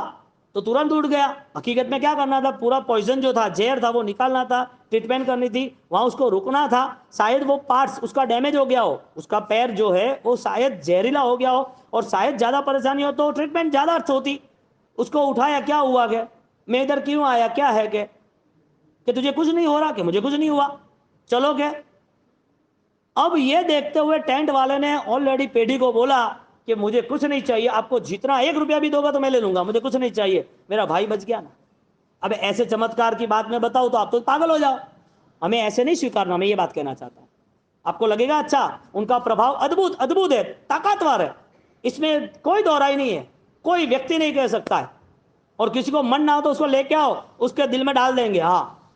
तो तुरंत उठ गया। हकीकत में क्या करना था, पूरा पॉइजन जो था, जहर था, वो निकालना था, ट्रीटमेंट करनी थी, वहां उसको रुकना था। शायद वो पार्ट्स उसका डैमेज हो गया हो, उसका पैर जो है वो शायद जहरीला हो गया हो, और शायद ज्यादा परेशानी हो तो ट्रीटमेंट ज्यादा अर्थ होती। उसको उठाया, क्या हुआ क्या, मैं इधर क्यों आया, क्या है क्या, कि तुझे कुछ नहीं हो रहा, कि मुझे कुछ नहीं हुआ, चलो क्या। अब ये देखते हुए टेंट वाले ने ऑलरेडी पेडी को बोला कि मुझे कुछ नहीं चाहिए, आपको जितना 1 रुपया भी दोगा तो मैं ले लूंगा, मुझे कुछ नहीं चाहिए, मेरा भाई बच गया ना। अब ऐसे चमत्कार की बात मैं बताऊं तो आप तो पागल हो जाओ। हमें ऐसे नहीं स्वीकारना, मैं ये बात कहना चाहता हूं। आपको लगेगा अच्छा, उनका प्रभाव अद्भुत अद्भुत है, ताकतवर है, इसमें कोई दोहराई नहीं है, कोई व्यक्ति नहीं कह सकता है। और किसी को मन ना हो तो उसको लेके आओ, उसके दिल में डाल देंगे, हाँ,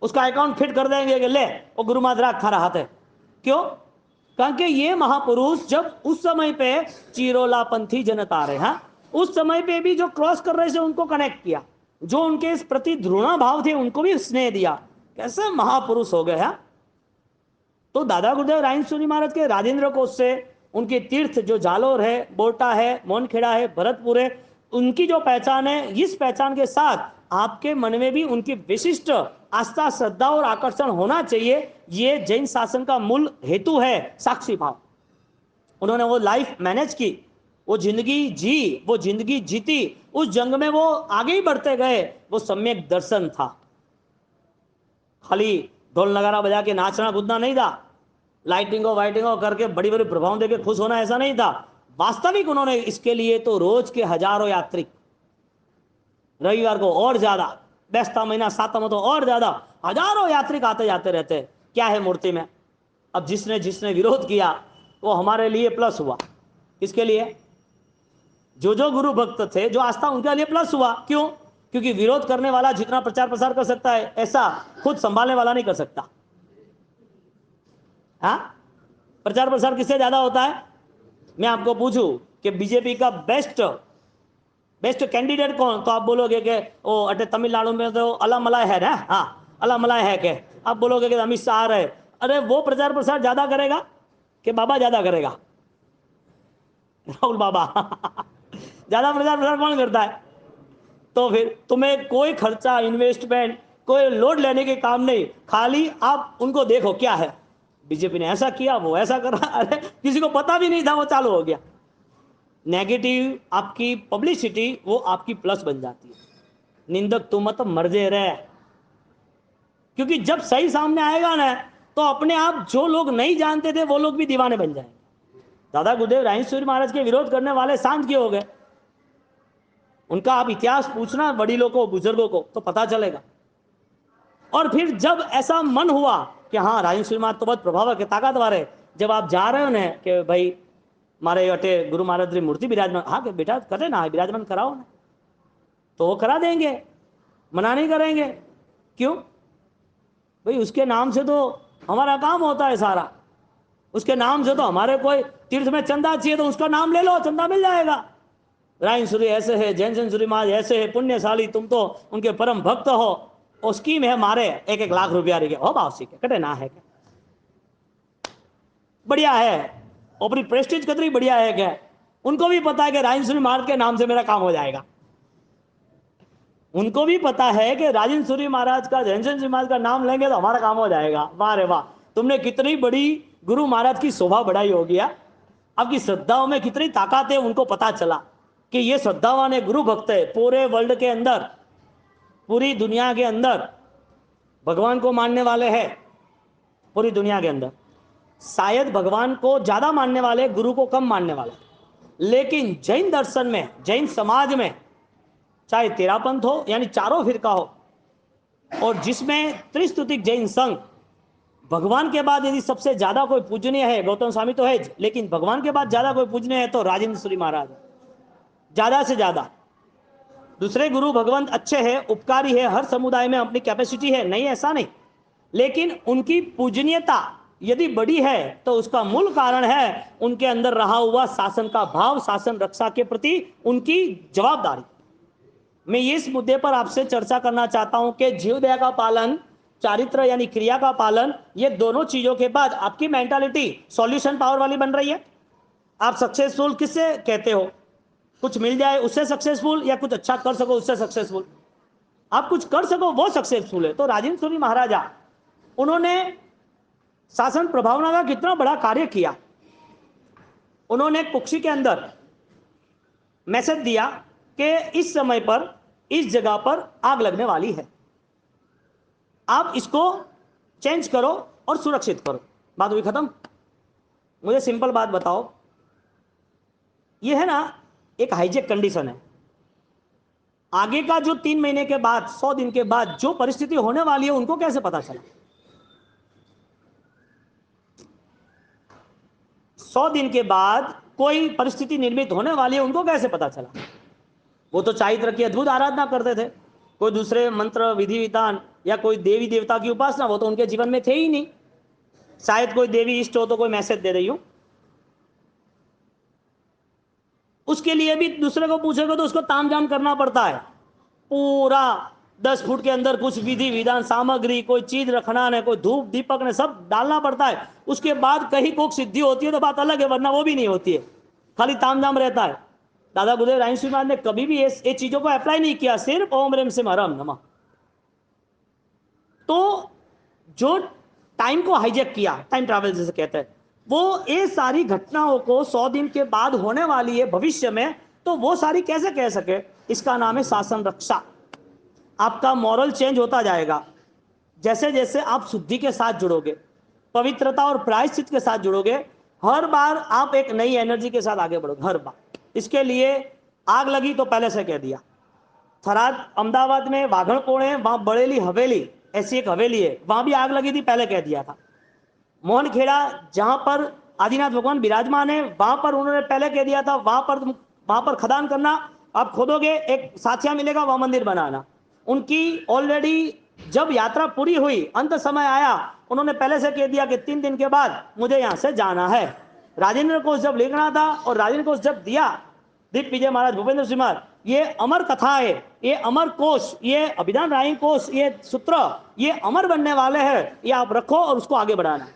उसका अकाउंट फिट कर देंगे कि ले वो गुरु महाराज खा रहा है। क्यों? कारण कि ये महापुरुष जब उस समय पे चिरोला पंथी जनता रहे, हाँ, उस समय पे भी जो क्रॉस कर रहे थे उनको कनेक्ट किया, जो उनके इस प्रति घृणा भाव थे उनको भी स्नेह दिया। कैसे महापुरुष हो गए, हाँ। तो दादा गुरुदेव रायसुरी महाराज के राजेंद्र कोष से उनके तीर्थ जो जालोर है, बोटा है, मोनखेड़ा है, भरतपुर है, उनकी जो पहचान है, इस पहचान के साथ आपके मन में भी उनकी विशिष्ट आस्था, श्रद्धा और आकर्षण होना चाहिए। ये जैन शासन का मूल हेतु है, साक्षी भाव। उन्होंने वो लाइफ मैनेज की, वो जिंदगी जी, वो जिंदगी जीती, उस जंग में वो आगे ही बढ़ते गए, वो सम्यक दर्शन था। खाली ढोल नगारा बजा के नाचना कूदना नहीं था, लाइटिंगो वाइटिंगो करके बड़ी बड़ी प्रभाव देके खुश होना ऐसा नहीं था। वास्तविक उन्होंने इसके लिए तो रोज के हजारों यात्री, रविवार को और ज्यादा, बैसता महीना सातम तो और ज्यादा, हजारों यात्री आते जाते रहते। क्या है मूर्ति में? अब जिसने जिसने विरोध किया वो हमारे लिए प्लस हुआ। किसके लिए? जो गुरु भक्त थे, जो आस्था, उनके लिए प्लस हुआ। क्यों? क्योंकि विरोध करने वाला जितना प्रचार प्रसार कर सकता है, ऐसा खुद संभालने वाला नहीं कर सकता। हाँ, प्रचार प्रसार किससे ज्यादा होता है? मैं आपको पूछूं कि बीजेपी का बेस्ट कैंडिडेट कौन, तो आप बोलोगे कि वो अटे तमिलनाडु में तो अलामलाई है ना, हाँ अलामलाई है के, आप बोलोगे कि अमित शाह है। अरे वो प्रचार प्रसार ज्यादा करेगा कि बाबा ज्यादा करेगा? राहुल बाबा ज्यादा प्रचार प्रसार कौन करता है? तो फिर तुम्हें कोई खर्चा, इन्वेस्टमेंट, कोई लोड लेने के काम नहीं, खाली आप उनको देखो क्या है, बीजेपी ने ऐसा किया, वो ऐसा करा, अरे किसी को पता भी नहीं था, वो चालू हो गया। नेगेटिव आपकी पब्लिसिटी वो आपकी प्लस बन जाती है। निंदक तू मत मर्जे रहे, क्योंकि जब सही सामने आएगा ना तो अपने आप जो लोग नहीं जानते थे वो लोग भी दीवाने बन जाएंगे। दादा गुरुदेव रायसुरी महाराज के विरोध करने वाले शांत क्यों हो गए? उनका आप इतिहास पूछना वडीलों को, बुजुर्गों को, तो पता चलेगा। और फिर जब ऐसा मन हुआ कि हाँ रायसुरी महाराज तो बहुत प्रभावक है, ताकतवर है, जब आप जा रहे हो ना कि भाई मारे अटे गुरु महाराज की मूर्ति विराजमान, हाँ कि बेटा करे ना, विराजमान कराओ ना, तो वो करा देंगे, मना नहीं करेंगे। क्यों भाई? उसके नाम से तो हमारा काम होता है सारा, उसके नाम से तो हमारे कोई तीर्थ में चंदा चाहिए तो उसका नाम ले लो, चंदा मिल जाएगा। रायसुरी ऐसे है, जैन सूरी महाराज ऐसे है, पुण्यशाली, तुम तो उनके परम भक्त हो, और स्कीम है मारे 1-1 लाख रुपया रही हो भाव सीखे कटे ना है क्या? बढ़िया है, अपनी प्रेस्टीज कतरी बढ़िया है क्या? उनको भी पता है कि रायसुरी महाराज के नाम से मेरा काम हो जाएगा। उनको भी पता है कि राजेंद्र सूरी महाराज का, जैन सूरी महाराज का नाम लेंगे तो हमारा काम हो जाएगा। वाह रे वाह, तुमने कितनी बड़ी गुरु महाराज की शोभा बढ़ाई होगी। आपकी श्रद्धाओं में कितनी ताकत है, उनको पता चला कि ये श्रद्धावान है, गुरु भक्त है। पूरे वर्ल्ड के अंदर, पूरी दुनिया के अंदर भगवान को मानने वाले हैं, पूरी दुनिया के अंदर शायद भगवान को ज्यादा मानने वाले, गुरु को कम मानने वाले। लेकिन जैन दर्शन में, जैन समाज में, चाहे तेरापंथ हो यानी चारों फिरका हो, और जिसमें त्रिस्तुतिक जैन संघ, भगवान के बाद यदि सबसे ज्यादा कोई पूजनीय है, गौतम स्वामी तो है, लेकिन भगवान के बाद ज्यादा कोई पूजनीय है तो राजेंद्र सूरी महाराज, ज्यादा से ज्यादा। दूसरे गुरु भगवंत अच्छे हैं, उपकारी है, हर समुदाय में अपनी कैपेसिटी है, नहीं ऐसा नहीं, लेकिन उनकी पूजनीयता यदि बड़ी है तो उसका मूल कारण है उनके अंदर रहा हुआ शासन का भाव, शासन रक्षा के प्रति उनकी जवाबदारी। मैं इस मुद्दे पर आपसे चर्चा करना चाहता हूं कि जीवदया का पालन, चारित्र यानी क्रिया का पालन, ये दोनों चीजों के बाद आपकी मेंटालिटी सॉल्यूशन पावर वाली बन रही है। आप सक्सेसफुल किससे कहते हो? कुछ मिल जाए उससे सक्सेसफुल, या कुछ अच्छा कर सको उससे सक्सेसफुल? आप कुछ कर सको वो सक्सेसफुल है। तो राजेंद्र सूरी महाराजा, उन्होंने शासन प्रभावना का कितना बड़ा कार्य किया। उन्होंने कुक्षी के अंदर मैसेज दिया कि इस समय पर इस जगह पर आग लगने वाली है, आप इसको चेंज करो और सुरक्षित करो। बात हुई खत्म। मुझे सिंपल बात बताओ, ये है ना एक हाईजेक कंडीशन है। आगे का जो 3 महीने के बाद, 100 दिन के बाद जो परिस्थिति होने वाली है उनको कैसे पता चला? 100 दिन के बाद कोई परिस्थिति निर्मित होने वाली है उनको कैसे पता चला? वो तो चारित्र की अद्भुत आराधना करते थे, कोई दूसरे मंत्र विधि विधान या कोई देवी देवता की उपासना वो तो उनके जीवन में थे ही नहीं। शायद कोई देवी इष्ट हो तो कोई मैसेज दे रही हूं, उसके लिए भी दूसरे को पूछेगा तो उसको तामझाम करना पड़ता है। पूरा 10 फुट के अंदर कुछ विधि विधान सामग्री, कोई चीज रखना ने, कोई धूप दीपक ने, सब डालना पड़ता है। उसके बाद कहीं कोई सिद्धि होती है तो बात अलग है, वरना वो भी नहीं होती है, खाली तामझाम रहता है। दादा गुरुदेव राजर्षि महाराज ने कभी भी ये चीजों को अप्लाई नहीं किया, सिर्फ ओम रेम सिम हरम नमः। तो जो टाइम को हाईजेक किया, टाइम ट्रैवल जैसे कहते हैं, वो ये सारी घटनाओं को 100 दिन के बाद होने वाली है भविष्य में, तो वो सारी कैसे कह सके? इसका नाम है शासन रक्षा। आपका मॉरल चेंज होता जाएगा जैसे जैसे आप शुद्धि के साथ जुड़ोगे, पवित्रता और प्रायश्चित के साथ जुड़ोगे। हर बार आप एक नई एनर्जी के साथ आगे बढ़ोगे, हर बार। इसके लिए आग लगी तो पहले से कह दिया। थराद अहमदाबाद में वाघणकोण है, वहां बड़ेली हवेली ऐसी एक हवेली है, वहां भी आग लगी थी, पहले कह दिया था। मोहनखेड़ा जहां पर आदिनाथ भगवान विराजमान है, वहां पर उन्होंने पहले कह दिया था, वहां पर खदान करना, आप खोदोगे एक साथिया मिलेगा, वहां मंदिर बनाना। उनकी ऑलरेडी जब यात्रा पूरी हुई, अंत समय आया, उन्होंने पहले से कह दिया कि 3 दिन के बाद मुझे यहां से जाना है। राजेंद्र कोश जब लिखना था और राजेंद्र कोश जब दिया, दीप विजय महाराज, भूपेंद्र सिंह महाराज, ये अमर कथा है, ये अमर कोश, ये अभिधान राय कोश, ये सूत्र, ये अमर बनने वाले हैं, ये आप रखो और उसको आगे बढ़ाना।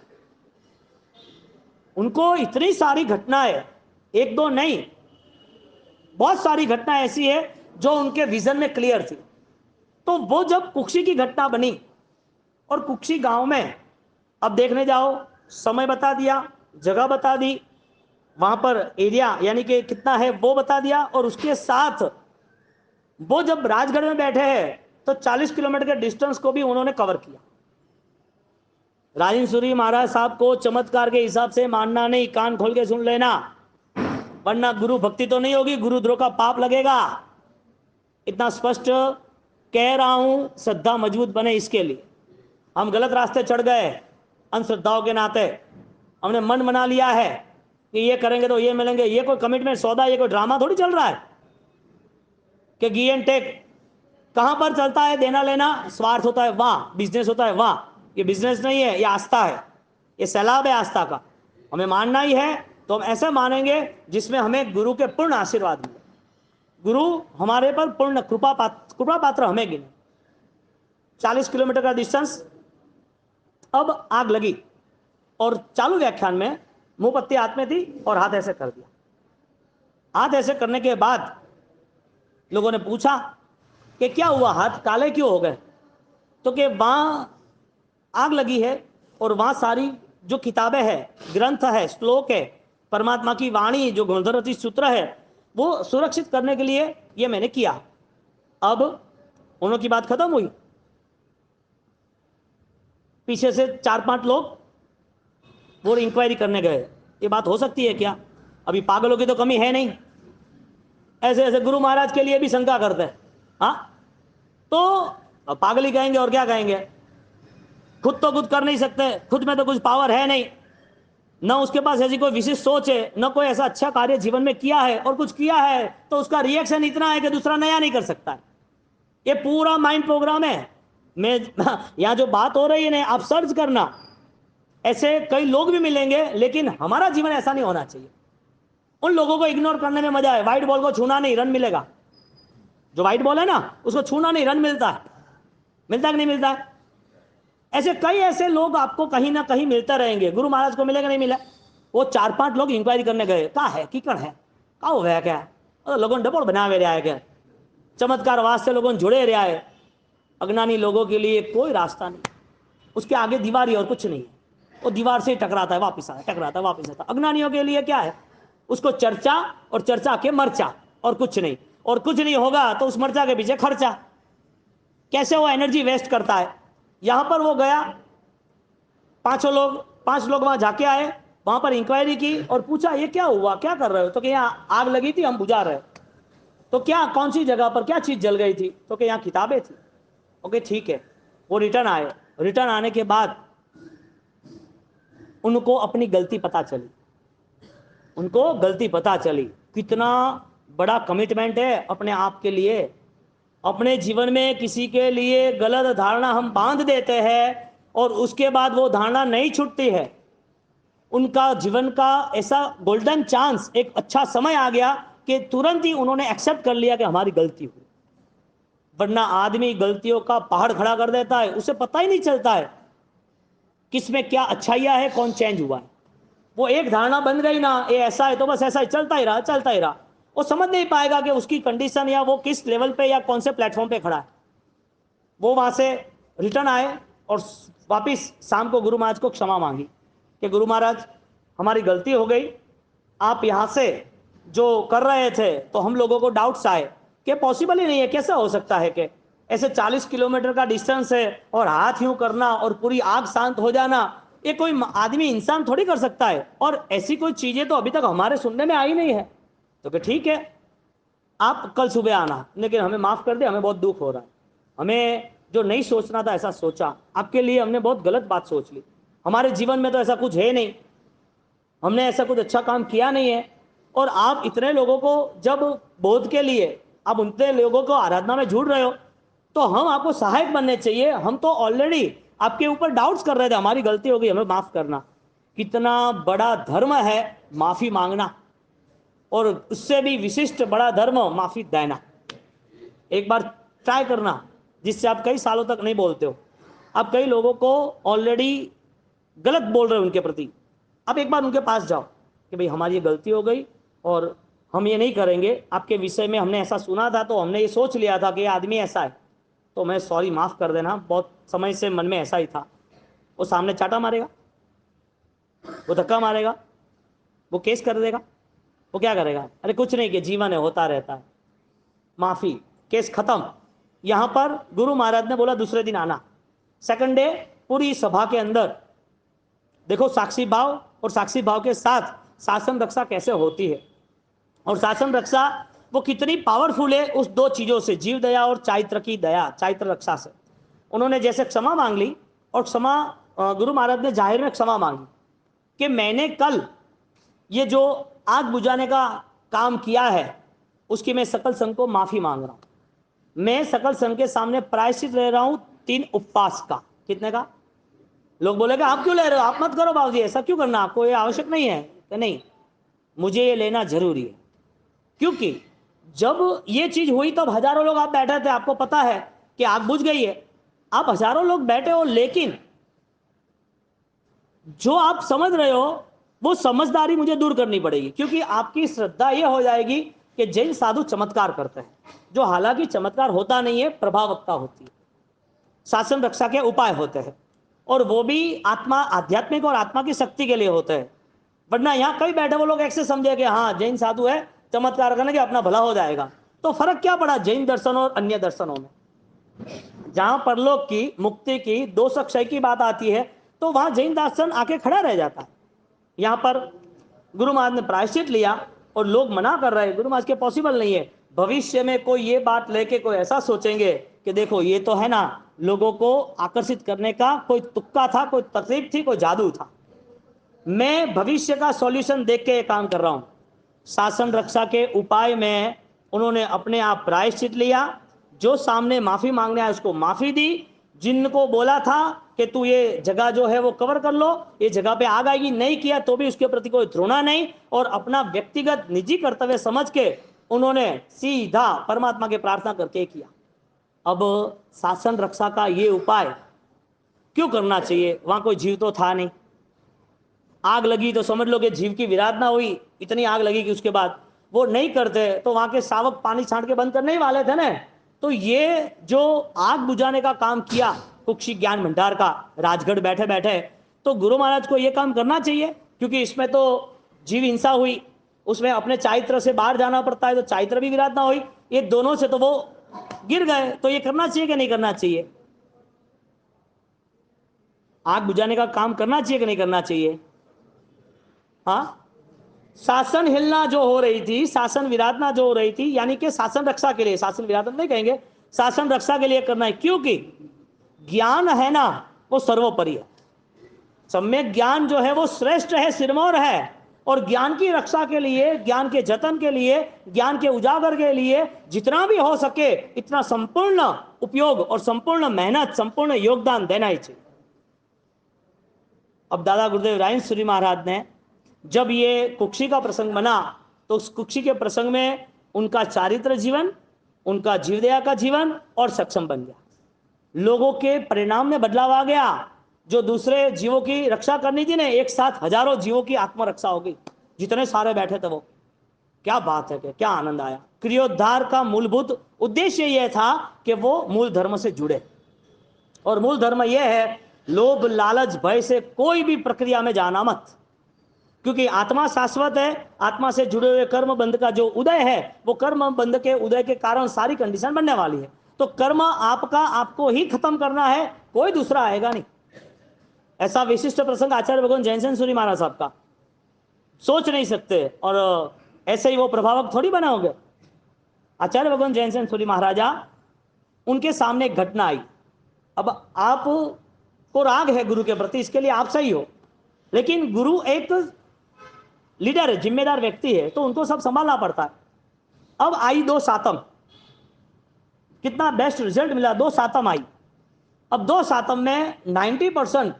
उनको इतनी सारी घटनाएं, एक दो नहीं, बहुत सारी घटना ऐसी है जो उनके विजन में क्लियर थी। तो वो जब कुक्षी की घटना बनी और कुक्षी गांव में अब देखने जाओ, समय बता दिया, जगह बता दी, वहां पर एरिया यानी कि कितना है वो बता दिया, और उसके साथ वो जब राजगढ़ में बैठे हैं तो 40 किलोमीटर के डिस्टेंस को भी उन्होंने कवर किया। राजेंद्र सूरी महाराज साहब को चमत्कार के हिसाब से मानना नहीं, कान खोल के सुन लेना, वरना गुरु भक्ति तो नहीं होगी, गुरुद्रोह का पाप लगेगा। इतना स्पष्ट कह रहा हूं, श्रद्धा मजबूत बने इसके लिए। हम गलत रास्ते चढ़ गए अंधश्रद्धाओं के नाते, हमने मन बना लिया है कि ये करेंगे तो ये मिलेंगे। ये कोई कमिटमेंट सौदा, ये कोई ड्रामा थोड़ी चल रहा है कि गी एंड टेक। कहां पर चलता है देना लेना, स्वार्थ होता है वहां, बिजनेस होता है वहां। ये बिजनेस नहीं है, ये आस्था है, ये सैलाब है आस्था का। हमें मानना ही है तो हम ऐसे मानेंगे जिसमें हमें गुरु के पूर्ण आशीर्वाद मिले, गुरु हमारे पर पूर्ण कृपा पात्र हमें गिने। 40 किलोमीटर का डिस्टेंस। अब आग लगी और चालू व्याख्यान में मुंह पत्ती हाथ में थी और हाथ ऐसे कर दिया। हाथ ऐसे करने के बाद लोगों ने पूछा कि क्या हुआ, हाथ काले क्यों हो गए? तो कि वहां आग लगी है और वहां सारी जो किताबें हैं, ग्रंथ है, श्लोक है, परमात्मा की वाणी जो गंधर्वती सूत्र है, वो सुरक्षित करने के लिए ये मैंने किया। अब उन्हों की बात खत्म हुई, पीछे से 4-5 लोग वो इंक्वायरी करने गए, ये बात हो सकती है क्या? अभी पागलों की तो कमी है नहीं, ऐसे ऐसे गुरु महाराज के लिए भी शंका करते हैं। हाँ, तो पागल ही कहेंगे और क्या कहेंगे? खुद तो कुछ कर नहीं सकते, खुद में तो कुछ पावर है नहीं, न उसके पास ऐसी कोई विशेष सोच है, न कोई ऐसा अच्छा कार्य जीवन में किया है, और कुछ किया है तो उसका रिएक्शन इतना है कि दूसरा नया नहीं कर सकता है। ये पूरा माइंड प्रोग्राम है। मैं यहां जो बात हो रही है ना, आप सर्च करना, ऐसे कई लोग भी मिलेंगे, लेकिन हमारा जीवन ऐसा नहीं होना चाहिए। उन लोगों को इग्नोर करने में मजा है। व्हाइट बॉल को छूना नहीं, रन मिलेगा। जो व्हाइट बॉल है ना, उसको छूना नहीं, रन मिलता है। मिलता है कि नहीं मिलता है? ऐसे कई ऐसे लोग आपको कहीं ना कहीं मिलते रहेंगे। गुरु महाराज को मिलेगा नहीं मिला? वो 4-5 लोग इंक्वायरी करने गए, कहा है कीकण है, कहा हो गया क्या, लोगों ने डबोड़ बना रहा है क्या, चमत्कार वास्ते लोगों ने जुड़े रहा है। अज्ञानी लोगों के लिए कोई रास्ता नहीं, उसके आगे दीवार ही और कुछ नहीं है। वो दीवार से टकराता है, वापिस आता, टकराता है, वापिस आता। अज्ञानियों के लिए क्या है? उसको चर्चा, और चर्चा के मर्चा, और कुछ नहीं। और कुछ नहीं होगा तो उस मर्चा के पीछे खर्चा। कैसे वो एनर्जी वेस्ट करता है। यहां पर वो गया, 5 लोग वहां जाके आए, वहां पर इंक्वायरी की और पूछा ये क्या हुआ, क्या कर रहे हो? तो कि यहाँ आग लगी थी, हम बुझा रहे। तो क्या, कौन सी जगह पर क्या चीज जल गई थी? तो कि यहाँ किताबें थी। ओके ठीक है। वो रिटर्न आए। रिटर्न आने के बाद उनको अपनी गलती पता चली। उनको गलती पता चली। कितना बड़ा कमिटमेंट है अपने आप के लिए। अपने जीवन में किसी के लिए गलत धारणा हम बांध देते हैं और उसके बाद वो धारणा नहीं छूटती है। उनका जीवन का ऐसा गोल्डन चांस, एक अच्छा समय आ गया कि तुरंत ही उन्होंने एक्सेप्ट कर लिया कि हमारी गलती हुई। वरना आदमी गलतियों का पहाड़ खड़ा कर देता है, उसे पता ही नहीं चलता है किसमें क्या अच्छाइयां है, कौन चेंज हुआ है। वो एक धारणा बन गई ना, ये ऐसा है तो बस ऐसा ही चलता ही रहा, चलता ही रहा। वो समझ नहीं पाएगा कि उसकी कंडीशन या वो किस लेवल पे या कौन से प्लेटफॉर्म पे खड़ा है। वो वहां से रिटर्न आए और वापिस शाम को गुरु महाराज को क्षमा मांगी कि गुरु महाराज हमारी गलती हो गई, आप यहाँ से जो कर रहे थे तो हम लोगों को डाउट्स आए कि पॉसिबल ही नहीं है, कैसा हो सकता है कि ऐसे 40 किलोमीटर का डिस्टेंस है और हाथ यूं करना और पूरी आग शांत हो जाना, ये कोई आदमी इंसान थोड़ी कर सकता है। और ऐसी कोई चीजें तो अभी तक हमारे सुनने में आई नहीं है। तो कि ठीक है, आप कल सुबह आना, लेकिन हमें माफ कर दे, हमें बहुत दुख हो रहा है। हमें जो नहीं सोचना था ऐसा सोचा, आपके लिए हमने बहुत गलत बात सोच ली। हमारे जीवन में तो ऐसा कुछ है नहीं, हमने ऐसा कुछ अच्छा काम किया नहीं है। और आप इतने लोगों को जब बोध के लिए आप उतने लोगों को आराधना में जुड़ रहे हो, तो हम आपको सहायक बनने चाहिए। हम तो ऑलरेडी आपके ऊपर डाउट्स कर रहे थे, हमारी गलती हो गई, हमें माफ करना। कितना बड़ा धर्म है माफी मांगना, और उससे भी विशिष्ट बड़ा धर्म माफी देना। एक बार ट्राई करना, जिससे आप कई सालों तक नहीं बोलते हो। आप कई लोगों को ऑलरेडी गलत बोल रहे हो उनके प्रति। आप एक बार उनके पास जाओ कि भाई हमारी ये गलती हो गई और हम ये नहीं करेंगे, आपके विषय में हमने ऐसा सुना था, तो हमने ये सोच लिया था कि ये आदमी ऐसा है, तो मैं सॉरी, माफ़ कर देना, बहुत समय से मन में ऐसा ही था। वो सामने चाटा मारेगा, वो धक्का मारेगा, वो केस कर देगा, वो क्या करेगा? अरे कुछ नहीं, कि जीवन है, होता रहता है, माफ़ी, केस खत्म। यहाँ पर गुरु महाराज ने बोला दूसरे दिन आना। सेकंड डे पूरी सभा के अंदर देखो साक्षी भाव, और साक्षी भाव के साथ शासन रक्षा कैसे होती है। और शासन रक्षा वो कितनी पावरफुल है उस 2 चीज़ों से, जीव दया और चारित्र की दया, चारित्र रक्षा से। उन्होंने जैसे क्षमा मांग ली, और क्षमा गुरु महाराज ने जाहिर में क्षमा मांगी कि मैंने कल ये जो आग बुझाने का काम किया है, उसकी मैं सकल संघ को माफ़ी मांग रहा हूँ। मैं सकल संघ के सामने प्रायश्चित ले रहा हूँ 3 उपवास का। कितने का? लोग बोलेगा आप क्यों ले रहे हो, आप मत करो बाबूजी, ऐसा क्यों करना, आपको ये आवश्यक नहीं है। कि नहीं, मुझे ये लेना जरूरी है, क्योंकि जब ये चीज हुई तब हजारों लोग आप बैठे थे, आपको पता है कि आग बुझ गई है, आप हजारों लोग बैठे हो, लेकिन जो आप समझ रहे हो वो समझदारी मुझे दूर करनी पड़ेगी, क्योंकि आपकी श्रद्धा ये हो जाएगी कि जैन साधु चमत्कार करते हैं, जो हालांकि चमत्कार होता नहीं है, प्रभावकता होती है, शासन रक्षा के उपाय होते हैं, और वो भी आत्मा, आध्यात्मिक और आत्मा की शक्ति के लिए होते हैं। वरना यहाँ कई बैठे वो लोग ऐसे समझे कि हाँ जैन साधु है, चमत्कार करने के अपना भला हो जाएगा। तो फर्क क्या पड़ा जैन दर्शन और अन्य दर्शनों में? जहां परलोक की, मुक्ति की, दोष क्षय की बात आती है, तो वहां जैन दर्शन आके खड़ा रह जाता है। यहाँ पर गुरु महाराज ने प्रायश्चित लिया और लोग मना कर रहे हैं, गुरु महाराज के पॉसिबल नहीं है। भविष्य में कोई ये बात लेके कोई ऐसा सोचेंगे कि देखो ये तो है ना, लोगों को आकर्षित करने का कोई तुक्का था, कोई तकलीफ थी, कोई जादू था। मैं भविष्य का सॉल्यूशन देख के काम कर रहा हूं। शासन रक्षा के उपाय में उन्होंने अपने आप प्रायश्चित लिया, जो सामने माफी मांगने आया उसको माफी दी, जिनको बोला था कि तू ये जगह जो है वो कवर कर लो, ये जगह पे आग आएगी, नहीं किया तो भी उसके प्रति कोई घृणा नहीं, और अपना व्यक्तिगत निजी कर्तव्य समझ के उन्होंने सीधा परमात्मा के प्रार्थना करके किया। अब शासन रक्षा का ये उपाय क्यों करना चाहिए? वहां कोई जीव तो था नहीं, आग लगी तो समझ लो कि जीव की विराधना हुई, इतनी आग लगी कि उसके बाद वो नहीं करते तो वहां के शावक पानी छांट के बंद करने ही वाले थे ना। तो ये जो आग बुझाने का काम किया कुक्षी ज्ञान भंडार का राजगढ़ बैठे बैठे, तो गुरु महाराज को ये काम करना चाहिए, क्योंकि इसमें तो जीव हिंसा हुई, उसमें अपने चारित्र से बाहर जाना पड़ता है, तो चारित्र भी विराधना हुई, ये दोनों से तो वो गिर गए, तो ये करना चाहिए कि नहीं करना चाहिए? आग बुझाने का काम करना चाहिए कि नहीं करना चाहिए? हाँ, शासन हिलना जो हो रही थी, शासन विराधना जो हो रही थी, यानी कि शासन रक्षा के लिए, शासन विराधना नहीं कहेंगे, शासन रक्षा के लिए करना है, क्योंकि ज्ञान है ना वो सर्वोपरि है, सम्यक ज्ञान जो है वो श्रेष्ठ है, सिरमौर है, और ज्ञान की रक्षा के लिए, ज्ञान के जतन के लिए, ज्ञान के उजागर के लिए जितना भी हो सके इतना संपूर्ण उपयोग और संपूर्ण मेहनत, संपूर्ण योगदान देना ही चाहिए। अब दादा गुरुदेव रायन महाराज ने जब ये कुक्षी का प्रसंग बना, तो उस कुक्षी के प्रसंग में उनका चारित्र जीवन, उनका जीवदया का जीवन और सक्षम बन गया, लोगों के परिणाम में बदलाव आ गया। जो दूसरे जीवों की रक्षा करनी थी ना, एक साथ हजारों जीवों की आत्मरक्षा हो गई, जितने सारे बैठे थे वो, क्या बात है, क्या आनंद आया। क्रियोद्धार का मूलभूत उद्देश्य यह था कि वो मूल धर्म से जुड़े, और मूल धर्म यह है लोभ लालच भय से कोई भी प्रक्रिया में जाना मत, क्योंकि आत्मा शाश्वत है। आत्मा से जुड़े हुए कर्म बंध का जो उदय है, वो कर्म बंध के उदय के कारण सारी कंडीशन बनने वाली है, तो कर्म आपका आपको ही खत्म करना है, कोई दूसरा आएगा नहीं। ऐसा विशिष्ट प्रसंग आचार्य भगवान जैनसेन सूरी महाराज साहब का सोच नहीं सकते, और ऐसे ही वो प्रभावक थोड़ी बने होंगे। आचार्य भगवान जैनसेन सूरी महाराजा, उनके सामने एक घटना आई। अब आप को राग है गुरु के प्रति, इसके लिए आप सही हो, लेकिन गुरु एक लीडर है, जिम्मेदार व्यक्ति है, तो उनको सब संभालना पड़ता है। अब आई 2 सातम, कितना बेस्ट रिजल्ट मिला, 2 सातम आई। अब 2 सातम में 90%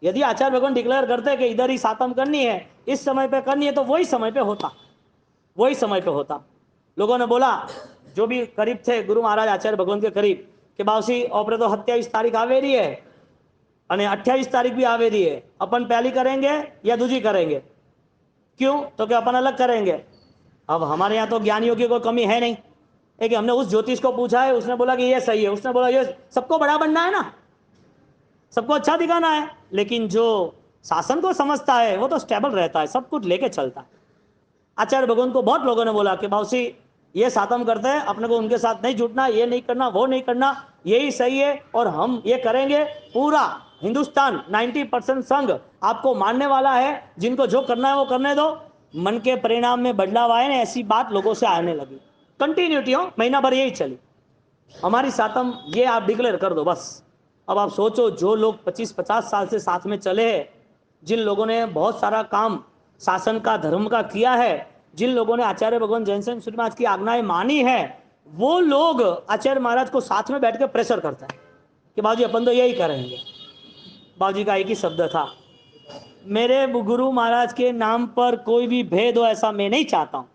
यदि आचार्य भगवान डिक्लेयर करते कि इधर ही सातम करनी है, इस समय पे करनी है, तो वही समय पे होता, वही समय पे होता। लोगों ने बोला, जो भी करीब थे गुरु महाराज आचार्य भगवान के करीब, कि बावसी ओपरे तो 27 तारीख आवे रही है और 28 तारीख भी आवे रही है, अपन पहली करेंगे या दूसरी करेंगे? क्यों? तो क्या अपन अलग करेंगे। अब हमारे यहाँ तो ज्ञानियों की कोई कमी है नहीं, है कि हमने उस ज्योतिष को पूछा है, उसने बोला कि ये सही है, उसने बोला ये, सबको बड़ा बनना है ना, सबको अच्छा दिखाना है, लेकिन जो शासन को समझता है वो तो स्टेबल रहता है, सब कुछ लेके चलता है। आचार्य भगवान को बहुत लोगों ने बोला कि बाबूसी ये सातम करते हैं, अपने को उनके साथ नहीं जुटना, ये नहीं करना, वो नहीं करना, यही सही है और हम ये करेंगे। पूरा हिंदुस्तान 90% संघ आपको मानने वाला है, जिनको जो करना है वो करने दो। मन के परिणाम में बदलाव आए ना, ऐसी बात लोगों से आने लगी। कंटिन्यूटी हो, महीना भर यही चली, हमारी सातम ये आप डिक्लेयर कर दो बस। अब आप सोचो, जो लोग 25-50 साल से साथ में चले हैं, जिन लोगों ने बहुत सारा काम शासन का धर्म का किया है, जिन लोगों ने आचार्य भगवान जैनसेन सूरी महाराज की आज्ञाएं मानी है, वो लोग आचार्य महाराज को साथ में बैठ के प्रेशर करता है कि बाबूजी अपन तो यही करेंगे। बाबूजी का एक ही शब्द था, मेरे गुरु महाराज के नाम पर कोई भी भेद हो ऐसा मैं नहीं चाहता हूं,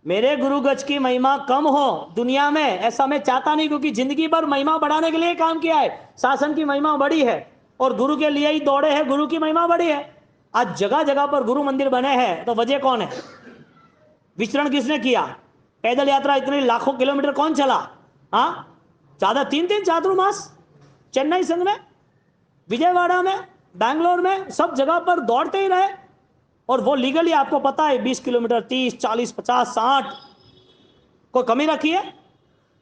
मेरे गुरु गज की महिमा कम हो दुनिया में ऐसा मैं चाहता नहीं, क्योंकि जिंदगी भर महिमा बढ़ाने के लिए काम किया है, शासन की महिमा बढ़ी है और गुरु के लिए ही दौड़े हैं, गुरु की महिमा बढ़ी है। आज जगह जगह पर गुरु मंदिर बने हैं, तो वजह कौन है? विचरण किसने किया? पैदल यात्रा इतने लाखों किलोमीटर कौन चला? हाँ, ज्यादा 3-3 चातुर्मास चेन्नई संघ में, विजयवाड़ा में, बैंगलोर में, सब जगह पर दौड़ते ही रहे, और वो लीगली आपको पता है 20 किलोमीटर, 30, 40, 50, 60, कोई कमी रखी है?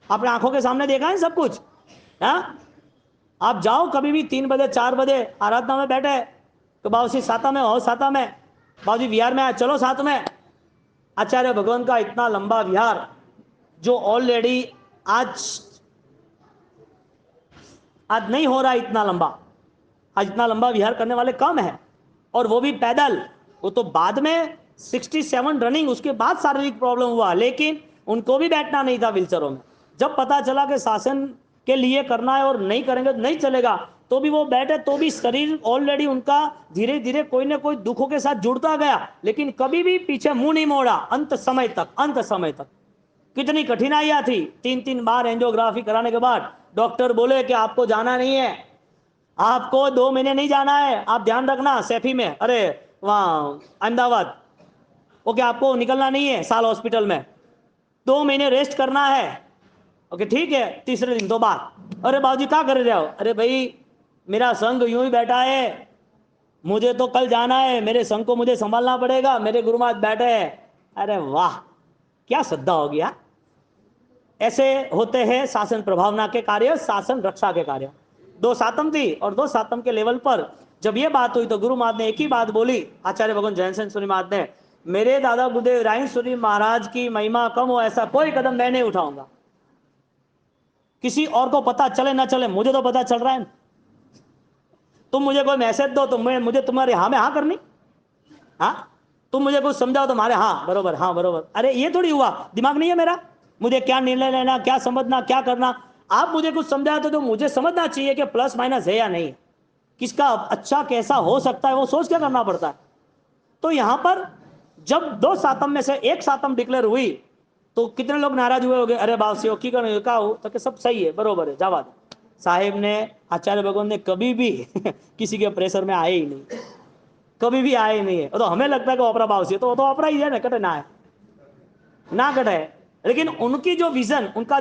आपने आंखों के सामने देखा है सब कुछ। हाँ, आप जाओ कभी भी 3 बजे 4 बजे आराधना में बैठे तो बाबूजी साता में हो, साता में बाबूजी विहार में आए, चलो साथ में। आचार्य भगवान का इतना लंबा विहार जो ऑलरेडी आज नहीं हो रहा इतना लंबा, आज इतना लंबा विहार करने वाले कम है, और वो भी पैदल। वो तो बाद में 67 रनिंग, उसके बाद शारीरिक प्रॉब्लम हुआ, लेकिन उनको भी बैठना नहीं था व्हीलचेयरों में। जब पता चला कि शासन के लिए करना है और नहीं करेंगे तो नहीं चलेगा, तो भी वो बैठे, तो भी शरीर ऑलरेडी उनका धीरे धीरे कोई ना कोई दुखों के साथ जुड़ता गया, लेकिन कभी भी पीछे मुंह नहीं मोड़ा अंत समय तक। अंत समय तक कितनी कठिनाइयां थी। 3-3 बार एंजियोग्राफी कराने के बाद डॉक्टर बोले कि आपको जाना नहीं है, आपको 2 महीने नहीं जाना है, आप ध्यान रखना सैफी में, अरे वहां अहमदाबाद, ओके आपको निकलना नहीं है साल हॉस्पिटल में, 2 महीने रेस्ट करना है। ओके ठीक है, तीसरे दिन तो बात, अरे बाबूजी क्या कर रहे हो? अरे भाई मेरा संघ यूं ही बैठा है, मुझे तो कल जाना है, मेरे संघ को मुझे संभालना पड़ेगा, मेरे गुरु महाराज बैठे हैं। अरे वाह, क्या श्रद्धा हो गया। ऐसे होते हैं शासन प्रभावना के कार्य, शासन रक्षा के कार्य। 2 सातम थी और 2 सातम के लेवल पर जब ये बात हुई तो गुरु महाराज ने एक ही बात बोली, आचार्य भगवान जैन सिंह सूरी महाराज ने, मेरे दादा गुरुदेव राय सूरी महाराज की महिमा कम हो ऐसा कोई कदम मैं नहीं उठाऊंगा। किसी और को पता चले ना चले, मुझे तो पता चल रहा है। तुम मुझे कोई मैसेज दो तो मुझे तुम्हारे हाँ में हाँ करनी, हाँ तुम मुझे कुछ समझाओ तुम्हारे हाँ बरोबर, हाँ बरोबर। अरे ये थोड़ी हुआ, दिमाग नहीं है मेरा, मुझे क्या निर्णय लेना, क्या समझना, क्या करना। आप मुझे कुछ समझाते तो मुझे समझना चाहिए कि प्लस माइनस है या नहीं, किसका अच्छा कैसा हो सकता है, वो सोच के करना पड़ता है। तो यहां पर जब 2 सातम में से 1 सातम डिक्लेयर हुई तो कितने लोग नाराज हुए होंगे, अरे बाप से की करने का हो तो सब सही है, बरोबर है, जावा दे। साहेब ने, आचार्य भगवान ने कभी भी किसी के प्रेशर में आए ही नहीं, कभी भी आए नहीं है। तो हमें लगता है कि ओपरा भाव से तो ओपरा ही है ना, कटे ना है ना कटे, लेकिन उनकी जो विजन, उनका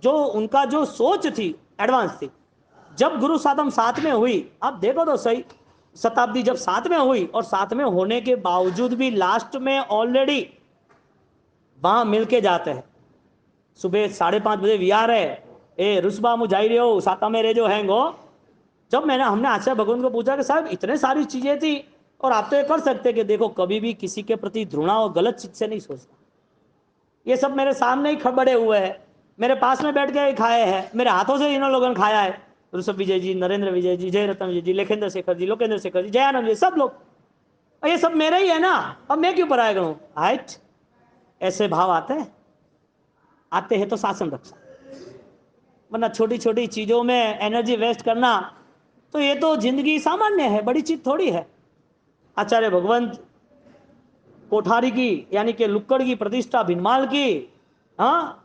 उनका जो सोच थी एडवांस थी। जब गुरु सातम 7 में हुई, आप देखो तो सही, शताब्दी जब 7 में हुई और 7 में होने के बावजूद भी लास्ट में ऑलरेडी वहां मिलके जाते हैं। सुबह 5:30 बजे विहार है, ए रुसबा मु जाई रहे हो साता में रे जो हैंगो। जब हमने आचार्य भगवान को पूछा कि साहब इतने सारी चीजें थी और आप तो ये कर सकते कि देखो कभी भी किसी के प्रति घृणा और गलत चीज से नहीं सोचता, ये सब मेरे सामने ही खबड़े हुए हैं, मेरे पास में बैठ के खाए हैं, मेरे हाथों से इन लोगों ने खाया है, ऋषभ विजय जी, नरेंद्र विजय जी, जय रत्न विजय जी, लेखेंद्र शेखर जी, लोकेंद्र शेखर जी, जयानंद जी, सब लोग, ये सब मेरे ही है ना, अब मैं क्यों पराया करूं? हाइट ऐसे भाव आते हैं तो शासन रक्षा, वरना छोटी छोटी चीजों में एनर्जी वेस्ट करना तो ये तो जिंदगी सामान्य है, बड़ी चीज थोड़ी है। आचार्य भगवंत कोठारी की यानी कि लुक्कड़ की प्रतिष्ठा भिनमाल की, हाँ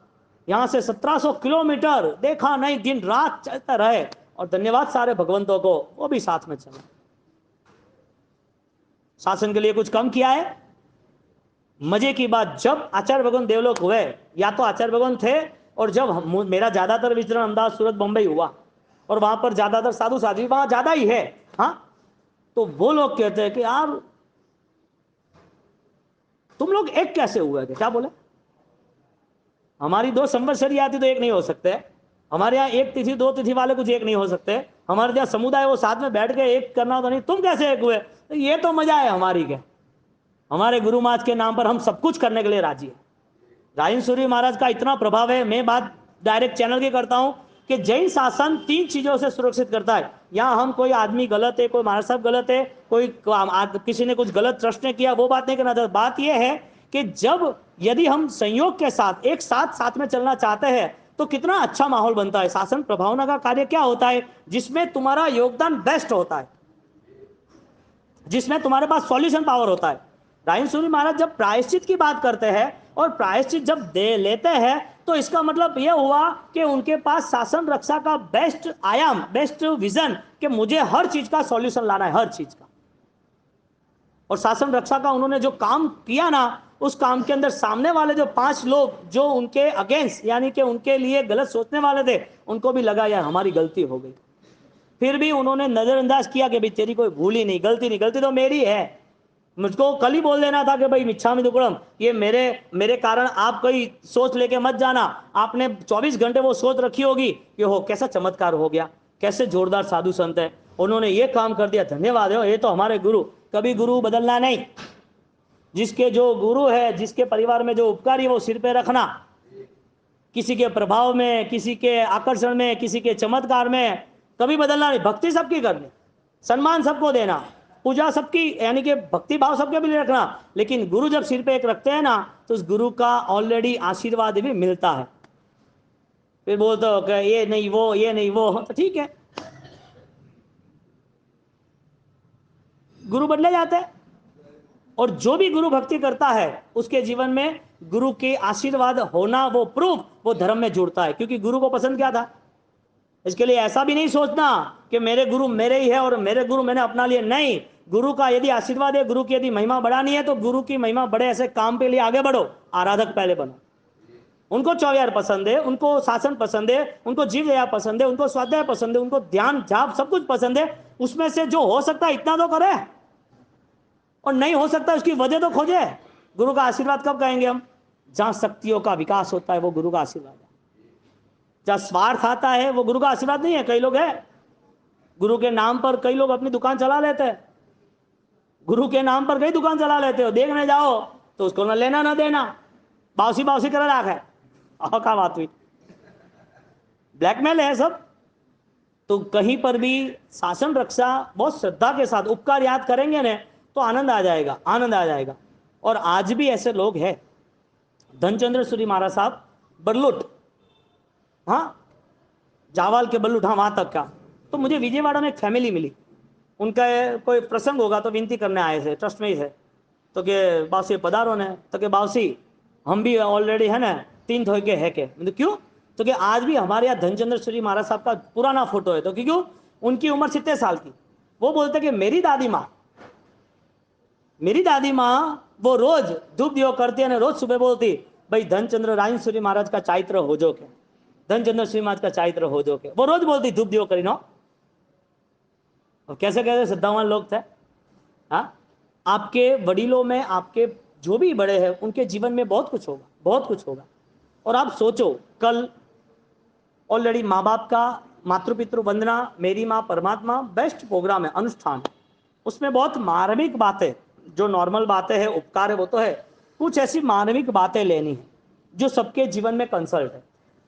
यहां से 1700 किलोमीटर, देखा नहीं दिन रात चलते रहे, और धन्यवाद सारे भगवंतों को, वो भी साथ में चले। शासन के लिए कुछ कम किया है? मजे की बात, जब आचार्य भगवान देवलोक हुए, या तो आचार्य भगवान थे, और जब मेरा ज्यादातर विचरण अहमदाबाद, सूरत, बंबई हुआ, और वहां पर ज्यादातर साधु साध्वी वहां ज्यादा ही है, हाँ, तो वो लोग कहते हैं कि यार तुम लोग एक कैसे हुए थे? क्या बोले? हमारी 2 संवत्सरी आती तो एक नहीं हो सकते, हमारे यहाँ 1 तिथि 2 तिथि वाले कुछ एक नहीं हो सकते, हमारे यहाँ समुदाय वो साथ में बैठ के एक करना तो नहीं, तुम कैसे एक हुए? तो ये तो मजा है हमारी के, हमारे गुरु महाराज के नाम पर हम सब कुछ करने के लिए राजी है। रायन सूरी महाराज का इतना प्रभाव है, मैं बात डायरेक्ट चैनल की करता हूं कि जैन शासन 3 चीजों से सुरक्षित करता है। यहाँ हम कोई आदमी गलत है, कोई महाराज साहब गलत है, कोई किसी ने कुछ गलत ट्रस्ट ने किया, वो बात नहीं करना चाहता। बात यह है कि जब यदि हम संयोग के साथ एक साथ में चलना चाहते हैं तो कितना अच्छा माहौल बनता है। शासन प्रभावना का कार्य क्या होता है? जिसमें तुम्हारा योगदान बेस्ट होता है, जिसमें तुम्हारे पास सॉल्यूशन पावर होता है। रायन सूरी महाराज जब प्रायश्चित की बात करते हैं और प्रायश्चित जब दे लेते हैं तो इसका मतलब यह हुआ कि उनके पास शासन रक्षा का बेस्ट आयाम, बेस्ट विजन, कि मुझे हर चीज का सॉल्यूशन लाना है, हर चीज का। और शासन रक्षा का उन्होंने जो काम किया ना, उस काम के अंदर सामने वाले जो 5 लोग जो उनके अगेंस्ट यानी कि उनके लिए गलत सोचने वाले थे, उनको भी लगा यार हमारी गलती हो गई, फिर भी उन्होंने नजरअंदाज किया कि भाई तेरी कोई भूल ही नहीं, गलती तो मेरी है। मुझको कल ही बोल देना था कि भाई मिच्छामि दुक्कड़म, ये मेरे कारण आप कोई सोच लेके मत जाना। आपने 24 घंटे वो सोच रखी होगी कि हो कैसा चमत्कार हो गया, कैसे जोरदार साधु संत है, उन्होंने ये काम कर दिया, धन्यवाद है, ये तो हमारे गुरु। कभी गुरु बदलना नहीं, जिसके जो गुरु है, जिसके परिवार में जो उपकारी, वो सिर पे रखना, किसी के प्रभाव में, किसी के आकर्षण में, किसी के चमत्कार में कभी बदलना नहीं। भक्ति सबकी करनी, सम्मान सबको देना, पूजा सबकी यानी कि भक्ति भाव सबके भी रखना, लेकिन गुरु जब सिर पे एक रखते हैं ना तो उस गुरु का ऑलरेडी आशीर्वाद भी मिलता है। फिर बोलते हो कि ये नहीं वो, ये नहीं वो, तो ठीक है, गुरु बदले जाते हैं। और जो भी गुरु भक्ति करता है उसके जीवन में गुरु के आशीर्वाद होना, वो प्रूफ, वो धर्म में जुड़ता है। क्योंकि गुरु को पसंद क्या था? इसके लिए ऐसा भी नहीं सोचना कि मेरे गुरु मेरे ही है और मेरे गुरु मैंने अपना लिए, नहीं। गुरु का यदि आशीर्वाद है, गुरु की यदि महिमा बढ़ानी है, तो गुरु की महिमा बढ़े ऐसे काम के लिए आगे बढ़ो, आराधक पहले बनो। उनको चौविहार पसंद है, उनको शासन पसंद है, उनको जीव दया पसंद है, उनको स्वाध्याय पसंद है, उनको ध्यान जाप सब कुछ पसंद है। उसमें से जो हो सकता है इतना तो करे, और नहीं हो सकता उसकी वजह तो खोजे। गुरु का आशीर्वाद कब कहेंगे हम? जहां शक्तियों का विकास होता है वो गुरु का आशीर्वाद है। जहां स्वार्थ आता है वो गुरु का आशीर्वाद नहीं है। कई लोग है गुरु के नाम पर, कई लोग अपनी दुकान चला लेते हैं, गुरु के नाम पर कई दुकान चला लेते हो, देखने जाओ तो उसको ना लेना ना देना, बाउसी बाउसी कर रखा है। और क्या बात हुई? ब्लैकमेल है सब। तो कहीं पर भी शासन रक्षा बहुत श्रद्धा के साथ उपकार याद करेंगे ना, तो आनंद आ जाएगा, आनंद आ जाएगा। और आज भी ऐसे लोग हैं। धनचंद्र सूरी महाराज साहब बरलुट, हाँ, जावाल के बल्लुट, हाँ, वहां तक का। तो मुझे विजयवाड़ा में एक फैमिली मिली, उनका कोई प्रसंग होगा तो विनती करने आए थे, ट्रस्ट में ही थे। तो के बासी पधारो ने, तो के बासी हम भी ऑलरेडी है ना 3 थोड़े के है के, मतलब क्यों? तो कि आज भी हमारे यहाँ धनचंद्र सूरी महाराज साहब का पुराना फोटो है। तो क्यों? उनकी उम्र 70 साल की। वो बोलते कि मेरी दादी माँ वो रोज धूप दियो करती है, रोज सुबह बोलती, भाई धनचंद्र रायन सूरी महाराज का चारित्र हो जो के, धनचंद्र सूरी महाराज का चारित्र हो जो के, वो रोज बोलती धूप दियो करी नो। और कैसे कैसे श्रद्धावान लोग थे। हाँ, आपके वडीलों में, आपके जो भी बड़े हैं उनके जीवन में बहुत कुछ होगा, बहुत कुछ होगा। और आप सोचो, कल ऑलरेडी माँ बाप का मातृपितृ वंदना, मेरी माँ परमात्मा, बेस्ट प्रोग्राम है, अनुष्ठान। उसमें बहुत मार्मिक बातें, जो नॉर्मल बातें हैं, उपकार है, वो तो है, कुछ ऐसी मार्मिक बातें लेनी है जो सबके जीवन में कंसल्ट है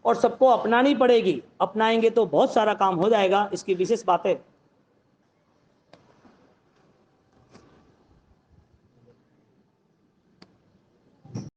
और सबको अपनानी पड़ेगी। अपनाएंगे तो बहुत सारा काम हो जाएगा। इसकी विशेष बातें